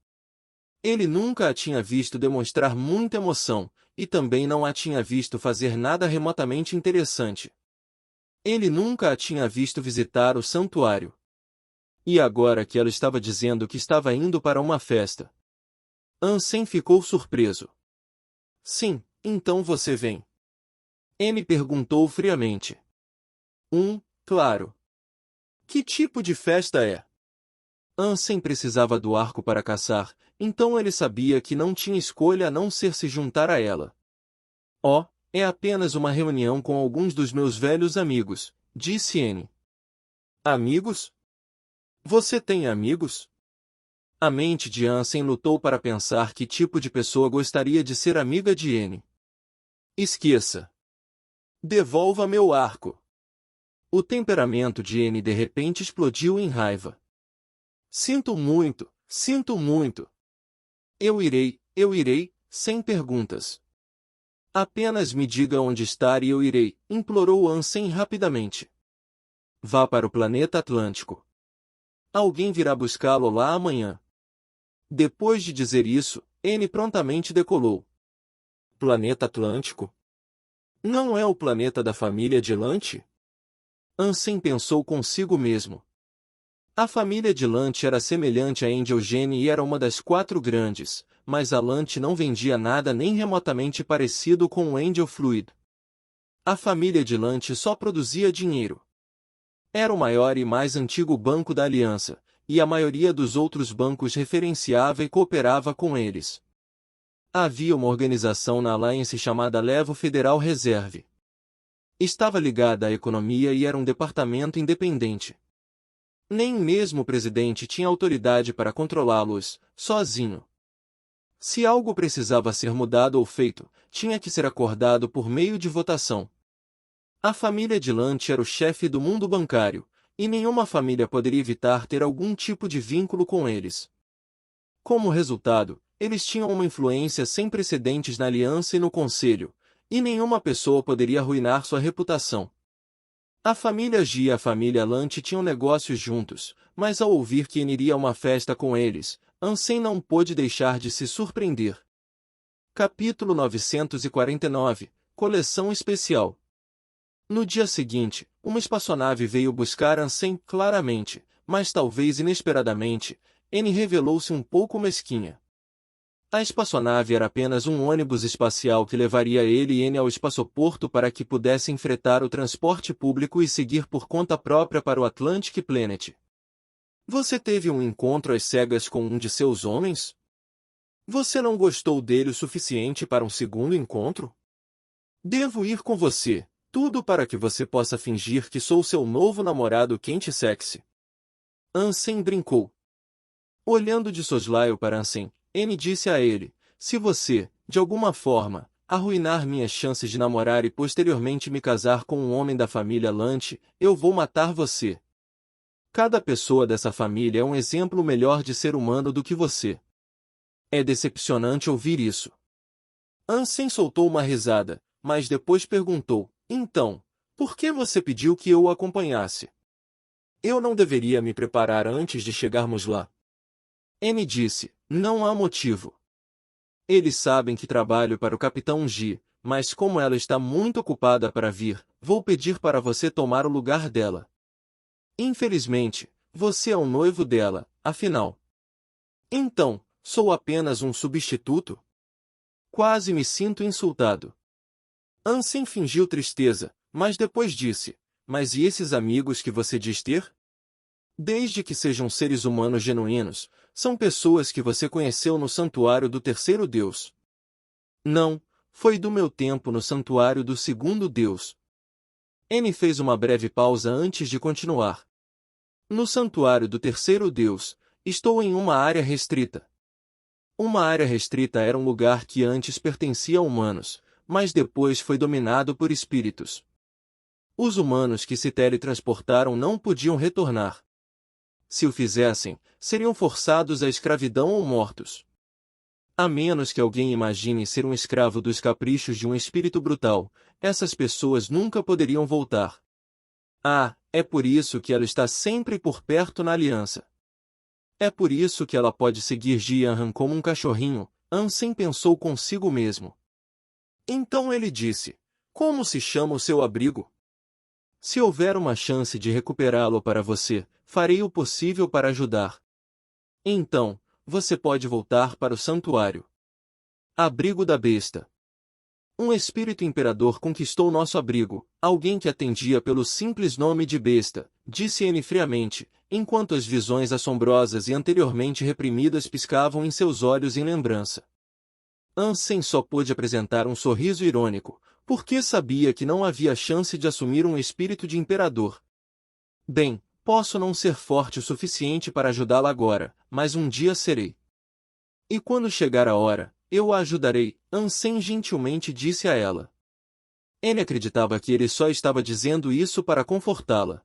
Ele nunca a tinha visto demonstrar muita emoção, e também não a tinha visto fazer nada remotamente interessante. Ele nunca a tinha visto visitar o santuário. E agora que ela estava dizendo que estava indo para uma festa. Ansem ficou surpreso. Sim, então você vem. M perguntou friamente. Claro. Que tipo de festa é? Ansem precisava do arco para caçar, então ele sabia que não tinha escolha a não ser se juntar a ela. Oh, é apenas uma reunião com alguns dos meus velhos amigos, disse N. Amigos? Você tem amigos? A mente de Ansem lutou para pensar que tipo de pessoa gostaria de ser amiga de N. Esqueça. Devolva meu arco. O temperamento de N de repente explodiu em raiva. Sinto muito, sinto muito. Eu irei, sem perguntas. Apenas me diga onde estar e eu irei, implorou Ansem rapidamente. Vá para o planeta Atlântico. Alguém virá buscá-lo lá amanhã. Depois de dizer isso, N prontamente decolou. Planeta Atlântico? Não é o planeta da família de Lante? Ansem pensou consigo mesmo. A família de Lante era semelhante a Angel Gene e era uma das 4 grandes, mas a Lante não vendia nada nem remotamente parecido com o Angel Fluid. A família de Lante só produzia dinheiro. Era o maior e mais antigo banco da Aliança, e a maioria dos outros bancos referenciava e cooperava com eles. Havia uma organização na Alliance chamada Levo Federal Reserve. Estava ligada à economia e era um departamento independente. Nem mesmo o presidente tinha autoridade para controlá-los, sozinho. Se algo precisava ser mudado ou feito, tinha que ser acordado por meio de votação. A família de Lante era o chefe do mundo bancário, e nenhuma família poderia evitar ter algum tipo de vínculo com eles. Como resultado, eles tinham uma influência sem precedentes na aliança e no conselho, e nenhuma pessoa poderia arruinar sua reputação. A família G e a família Lante tinham negócios juntos, mas ao ouvir que N iria a uma festa com eles, Ansem não pôde deixar de se surpreender. Capítulo 949 – Coleção Especial. No dia seguinte, uma espaçonave veio buscar Ansem claramente, mas talvez inesperadamente, N revelou-se um pouco mesquinha. A espaçonave era apenas um ônibus espacial que levaria ele e N ao espaçoporto para que pudessem fretar o transporte público e seguir por conta própria para o Atlantic Planet. Você teve um encontro às cegas com um de seus homens? Você não gostou dele o suficiente para um segundo encontro? Devo ir com você, tudo para que você possa fingir que sou seu novo namorado quente e sexy. Ansem brincou. Olhando de soslaio para Ansem, N disse a ele, se você, de alguma forma, arruinar minhas chances de namorar e posteriormente me casar com um homem da família Lante, eu vou matar você. Cada pessoa dessa família é um exemplo melhor de ser humano do que você. É decepcionante ouvir isso. Ansem soltou uma risada, mas depois perguntou, então, por que você pediu que eu o acompanhasse? Eu não deveria me preparar antes de chegarmos lá. N disse, não há motivo. Eles sabem que trabalho para o Capitão G, mas como ela está muito ocupada para vir, vou pedir para você tomar o lugar dela. Infelizmente, você é o noivo dela, afinal. Então, sou apenas um substituto? Quase me sinto insultado. Ansem fingiu tristeza, mas depois disse, mas e esses amigos que você diz ter? Desde que sejam seres humanos genuínos, são pessoas que você conheceu no santuário do terceiro Deus. Não, foi do meu tempo no santuário do segundo Deus. N fez uma breve pausa antes de continuar. No santuário do terceiro Deus, estou em uma área restrita. Uma área restrita era um lugar que antes pertencia a humanos, mas depois foi dominado por espíritos. Os humanos que se teletransportaram não podiam retornar. Se o fizessem, seriam forçados à escravidão ou mortos. A menos que alguém imagine ser um escravo dos caprichos de um espírito brutal, essas pessoas nunca poderiam voltar. Ah, é por isso que ela está sempre por perto na aliança. É por isso que ela pode seguir Jianhan como um cachorrinho, Ansem pensou consigo mesmo. Então ele disse, como se chama o seu abrigo? Se houver uma chance de recuperá-lo para você, farei o possível para ajudar. Então, você pode voltar para o santuário. Abrigo da besta. Um espírito imperador conquistou nosso abrigo, alguém que atendia pelo simples nome de besta, disse N friamente, enquanto as visões assombrosas e anteriormente reprimidas piscavam em seus olhos em lembrança. Ansem só pôde apresentar um sorriso irônico, porque sabia que não havia chance de assumir um espírito de imperador. Bem, posso não ser forte o suficiente para ajudá-la agora, mas um dia serei. E quando chegar a hora, eu a ajudarei, Ansem gentilmente disse a ela. Anne acreditava que ele só estava dizendo isso para confortá-la.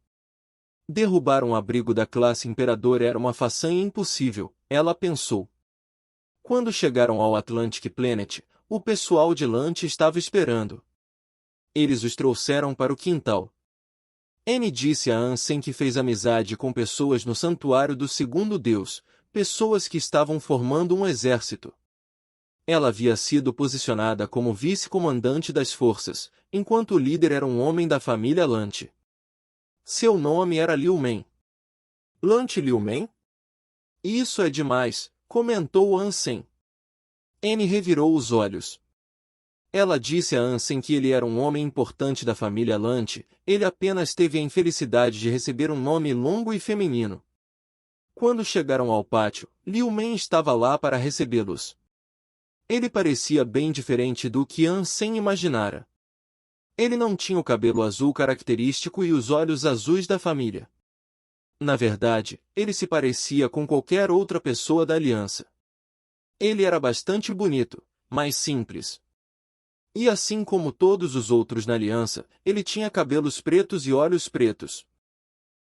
Derrubar um abrigo da classe imperador era uma façanha impossível, ela pensou. Quando chegaram ao Atlantic Planet, o pessoal de Lante estava esperando. Eles os trouxeram para o quintal. Anne disse a Ansem que fez amizade com pessoas no santuário do segundo deus, pessoas que estavam formando um exército. Ela havia sido posicionada como vice-comandante das forças, enquanto o líder era um homem da família Lante. Seu nome era Liu Men. Lante Liu Men? Isso é demais, comentou Ansem. Anne revirou os olhos. Ela disse a Ansem que ele era um homem importante da família Lante, ele apenas teve a infelicidade de receber um nome longo e feminino. Quando chegaram ao pátio, Liu Men estava lá para recebê-los. Ele parecia bem diferente do que Ansem imaginara. Ele não tinha o cabelo azul característico e os olhos azuis da família. Na verdade, ele se parecia com qualquer outra pessoa da aliança. Ele era bastante bonito, mas simples. E assim como todos os outros na aliança, ele tinha cabelos pretos e olhos pretos.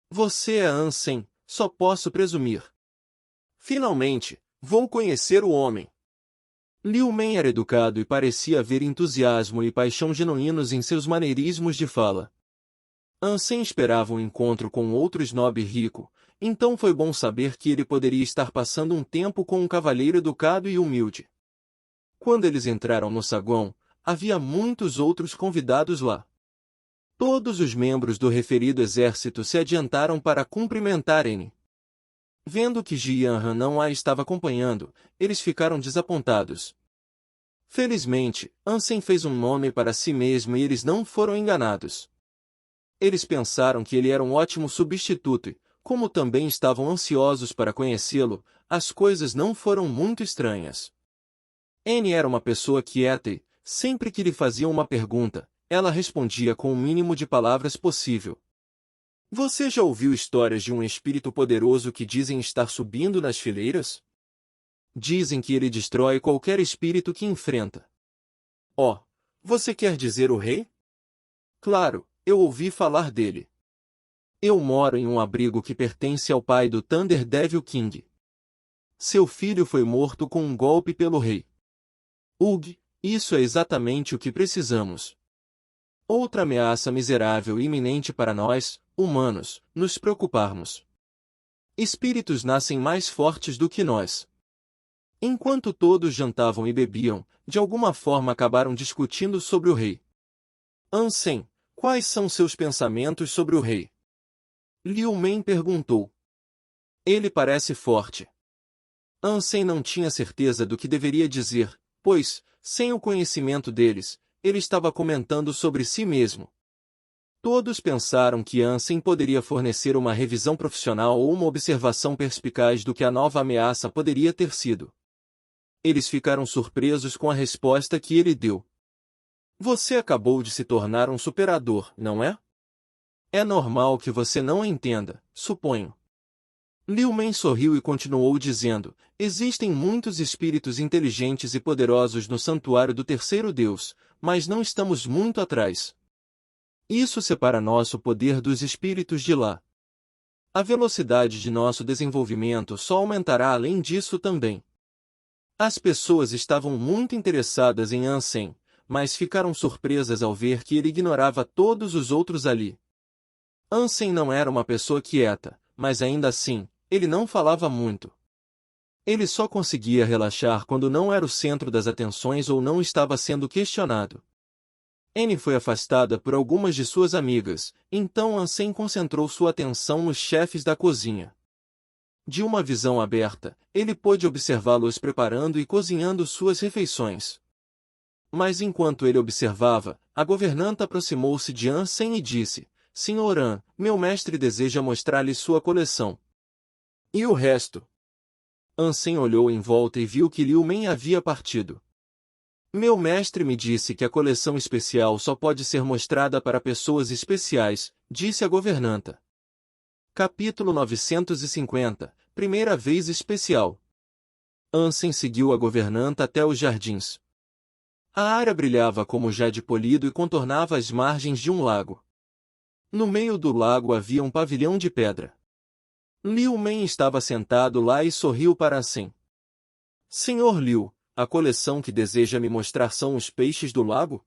Você é Ansem, só posso presumir. Finalmente, vou conhecer o homem. Liu Men era educado e parecia haver entusiasmo e paixão genuínos em seus maneirismos de fala. Ansem esperava um encontro com outro snob rico, então foi bom saber que ele poderia estar passando um tempo com um cavalheiro educado e humilde. Quando eles entraram no saguão, havia muitos outros convidados lá. Todos os membros do referido exército se adiantaram para cumprimentar Anne. Vendo que Jianhan não a estava acompanhando, eles ficaram desapontados. Felizmente, Ansem fez um nome para si mesmo e eles não foram enganados. Eles pensaram que ele era um ótimo substituto e, como também estavam ansiosos para conhecê-lo, as coisas não foram muito estranhas. Anne era uma pessoa quieta e, sempre que lhe faziam uma pergunta, ela respondia com o mínimo de palavras possível. Você já ouviu histórias de um espírito poderoso que dizem estar subindo nas fileiras? Dizem que ele destrói qualquer espírito que enfrenta. Oh, você quer dizer o rei? Claro, eu ouvi falar dele. Eu moro em um abrigo que pertence ao pai do Thunder Devil King. Seu filho foi morto com um golpe pelo rei. Ugh, isso é exatamente o que precisamos. Outra ameaça miserável e iminente para nós, humanos, nos preocuparmos. Espíritos nascem mais fortes do que nós. Enquanto todos jantavam e bebiam, de alguma forma acabaram discutindo sobre o rei. Ansem, quais são seus pensamentos sobre o rei? Liu Men perguntou. Ele parece forte. Ansem não tinha certeza do que deveria dizer, pois, sem o conhecimento deles, ele estava comentando sobre si mesmo. Todos pensaram que Ansem poderia fornecer uma revisão profissional ou uma observação perspicaz do que a nova ameaça poderia ter sido. Eles ficaram surpresos com a resposta que ele deu. Você acabou de se tornar um superador, não é? É normal que você não entenda, suponho. Liu Men sorriu e continuou dizendo, existem muitos espíritos inteligentes e poderosos no santuário do terceiro deus, mas não estamos muito atrás. Isso separa nosso poder dos espíritos de lá. A velocidade de nosso desenvolvimento só aumentará além disso também. As pessoas estavam muito interessadas em Ansem, mas ficaram surpresas ao ver que ele ignorava todos os outros ali. Ansem não era uma pessoa quieta, mas ainda assim, ele não falava muito. Ele só conseguia relaxar quando não era o centro das atenções ou não estava sendo questionado. Anne foi afastada por algumas de suas amigas, então Ansem concentrou sua atenção nos chefes da cozinha. De uma visão aberta, ele pôde observá-los preparando e cozinhando suas refeições. Mas enquanto ele observava, a governanta aproximou-se de Ansem e disse, Senhor An, meu mestre deseja mostrar-lhe sua coleção. E o resto? Ansem olhou em volta e viu que Liu Men havia partido. Meu mestre me disse que a coleção especial só pode ser mostrada para pessoas especiais, disse a governanta. Capítulo 950, Primeira vez especial. Ansem seguiu a governanta até os jardins. A área brilhava como jade polido e contornava as margens de um lago. No meio do lago havia um pavilhão de pedra. Liu Men estava sentado lá e sorriu para Ansem. Senhor Liu, a coleção que deseja me mostrar são os peixes do lago?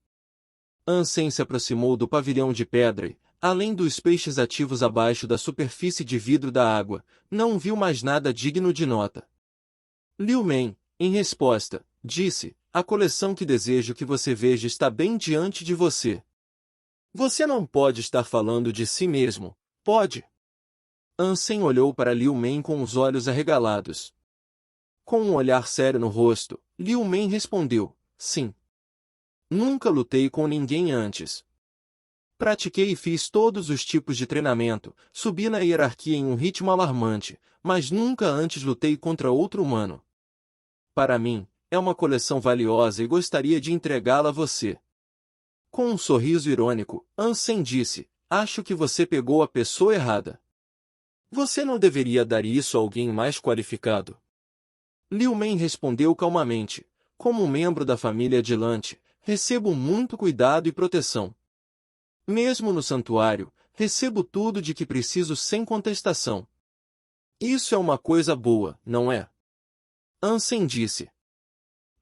Ansem se aproximou do pavilhão de pedra e, além dos peixes ativos abaixo da superfície de vidro da água, não viu mais nada digno de nota. Liu Men, em resposta, disse, a coleção que desejo que você veja está bem diante de você. Você não pode estar falando de si mesmo, pode? Ansem olhou para Liu Men com os olhos arregalados. Com um olhar sério no rosto, Liu Men respondeu, sim. Nunca lutei com ninguém antes. Pratiquei e fiz todos os tipos de treinamento, subi na hierarquia em um ritmo alarmante, mas nunca antes lutei contra outro humano. Para mim, é uma coleção valiosa e gostaria de entregá-la a você. Com um sorriso irônico, Ansem disse, acho que você pegou a pessoa errada. Você não deveria dar isso a alguém mais qualificado. Liu Men respondeu calmamente, como um membro da família Dilante, recebo muito cuidado e proteção. Mesmo no santuário, recebo tudo de que preciso sem contestação. Isso é uma coisa boa, não é? Ansem disse.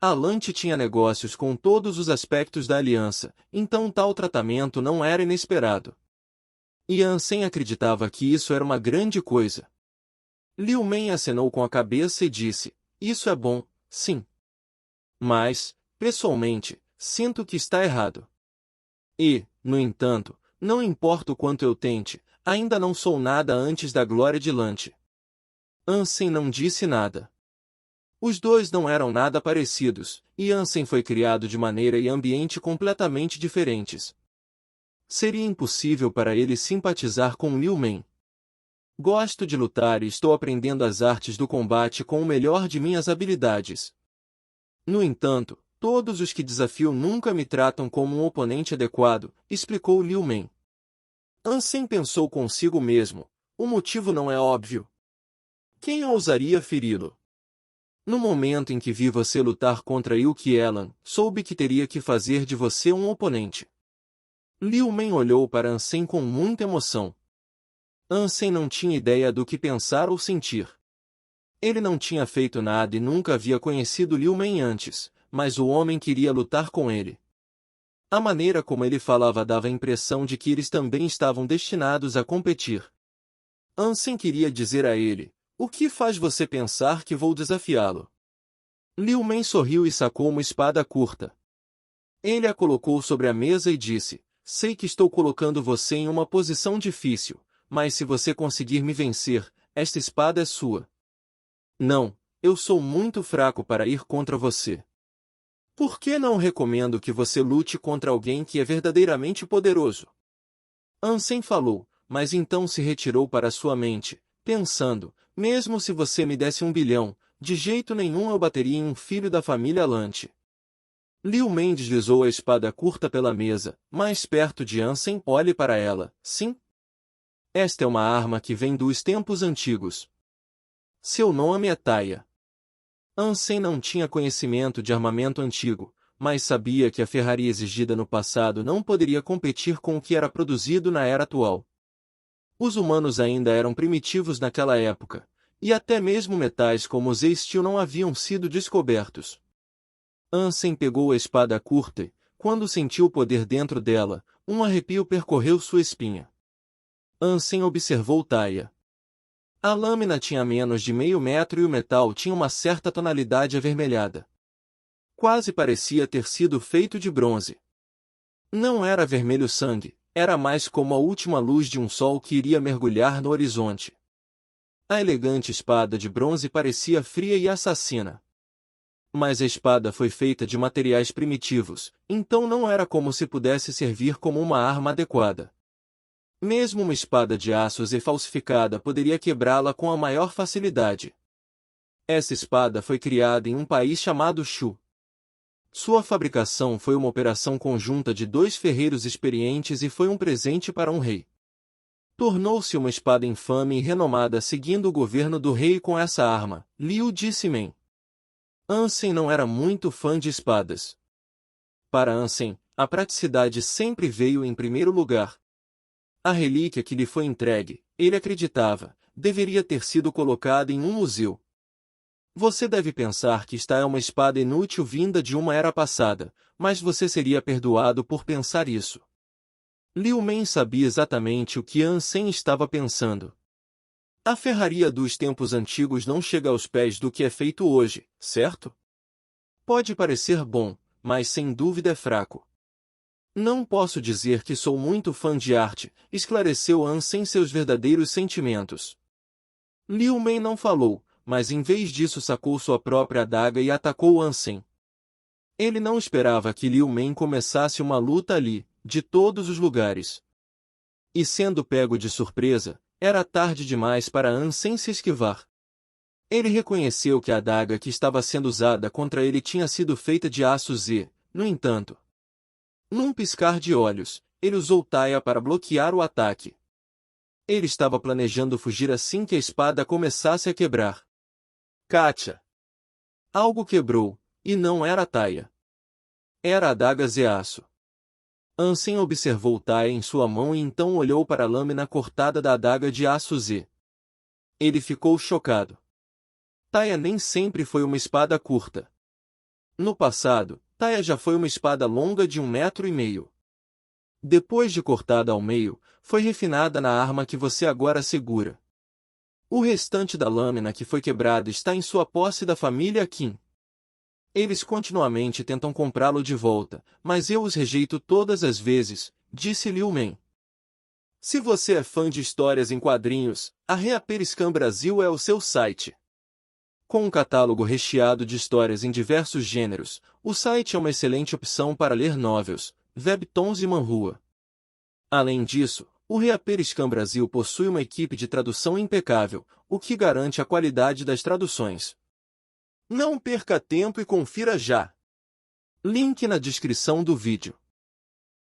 A Lante tinha negócios com todos os aspectos da aliança, então tal tratamento não era inesperado. E Ansem acreditava que isso era uma grande coisa. Liu Men acenou com a cabeça e disse, isso é bom, sim. Mas, pessoalmente, sinto que está errado. E, no entanto, não importa o quanto eu tente, ainda não sou nada antes da glória de Lante. Ansem não disse nada. Os dois não eram nada parecidos, e Ansem foi criado de maneira e ambiente completamente diferentes. Seria impossível para ele simpatizar com Liu Men. Gosto de lutar e estou aprendendo as artes do combate com o melhor de minhas habilidades. No entanto, todos os que desafio nunca me tratam como um oponente adequado, explicou Liu Men. Ansem pensou consigo mesmo, o motivo não é óbvio. Quem ousaria feri-lo? No momento em que vi você lutar contra Yuki Elan, soube que teria que fazer de você um oponente. Liu Men olhou para Ansem com muita emoção. Ansem não tinha ideia do que pensar ou sentir. Ele não tinha feito nada e nunca havia conhecido Liu Men antes, mas o homem queria lutar com ele. A maneira como ele falava dava a impressão de que eles também estavam destinados a competir. Ansem queria dizer a ele, o que faz você pensar que vou desafiá-lo? Liu Men sorriu e sacou uma espada curta. Ele a colocou sobre a mesa e disse, sei que estou colocando você em uma posição difícil, mas se você conseguir me vencer, esta espada é sua. Não, eu sou muito fraco para ir contra você. Por que não recomendo que você lute contra alguém que é verdadeiramente poderoso? Ansem falou, mas então se retirou para sua mente, pensando, mesmo se você me desse 1 bilhão, de jeito nenhum eu bateria em um filho da família Lante. Liu Men deslizou a espada curta pela mesa, mais perto de Ansem, olhe para ela, sim? Esta é uma arma que vem dos tempos antigos. Seu nome é Taia. Ansem não tinha conhecimento de armamento antigo, mas sabia que a ferraria exigida no passado não poderia competir com o que era produzido na era atual. Os humanos ainda eram primitivos naquela época, e até mesmo metais como os Z-Steel não haviam sido descobertos. Ansem pegou a espada curta e, quando sentiu o poder dentro dela, um arrepio percorreu sua espinha. Ansem observou Taia. A lâmina tinha menos de meio metro e o metal tinha uma certa tonalidade avermelhada. Quase parecia ter sido feito de bronze. Não era vermelho sangue, era mais como a última luz de um sol que iria mergulhar no horizonte. A elegante espada de bronze parecia fria e assassina. Mas a espada foi feita de materiais primitivos, então não era como se pudesse servir como uma arma adequada. Mesmo uma espada de aço falsificada poderia quebrá-la com a maior facilidade. Essa espada foi criada em um país chamado Shu. Sua fabricação foi uma operação conjunta de 2 ferreiros experientes e foi um presente para um rei. Tornou-se uma espada infame e renomada seguindo o governo do rei com essa arma, Liu disse Men. Ansem não era muito fã de espadas. Para Ansem, a praticidade sempre veio em primeiro lugar. A relíquia que lhe foi entregue, ele acreditava, deveria ter sido colocada em um museu. Você deve pensar que esta é uma espada inútil vinda de uma era passada, mas você seria perdoado por pensar isso. Liu Men sabia exatamente o que Ansem estava pensando. A ferraria dos tempos antigos não chega aos pés do que é feito hoje, certo? Pode parecer bom, mas sem dúvida é fraco. Não posso dizer que sou muito fã de arte, esclareceu Ansem seus verdadeiros sentimentos. Liu Men não falou, mas em vez disso sacou sua própria adaga e atacou Ansem. Ele não esperava que Liu Men começasse uma luta ali, de todos os lugares. E sendo pego de surpresa, era tarde demais para Ansem se esquivar. Ele reconheceu que a adaga que estava sendo usada contra ele tinha sido feita de aço Z, no entanto. Num piscar de olhos, ele usou Taia para bloquear o ataque. Ele estava planejando fugir assim que a espada começasse a quebrar. Kátia! Algo quebrou, e não era a Taia. Era a adaga Z-aço. Ansem observou Taia em sua mão e então olhou para a lâmina cortada da adaga de aço Z. Ele ficou chocado. Taia nem sempre foi uma espada curta. No passado, Taia já foi uma espada longa de 1,5 metro. Depois de cortada ao meio, foi refinada na arma que você agora segura. O restante da lâmina que foi quebrada está em sua posse da família Qin. Eles continuamente tentam comprá-lo de volta, mas eu os rejeito todas as vezes, disse Liu Men. Se você é fã de histórias em quadrinhos, a Reaperiscan Brasil é o seu site. Com um catálogo recheado de histórias em diversos gêneros, o site é uma excelente opção para ler novels, webtoons e manhua. Além disso, o Reaperiscan Brasil possui uma equipe de tradução impecável, o que garante a qualidade das traduções. Não perca tempo e confira já! Link na descrição do vídeo.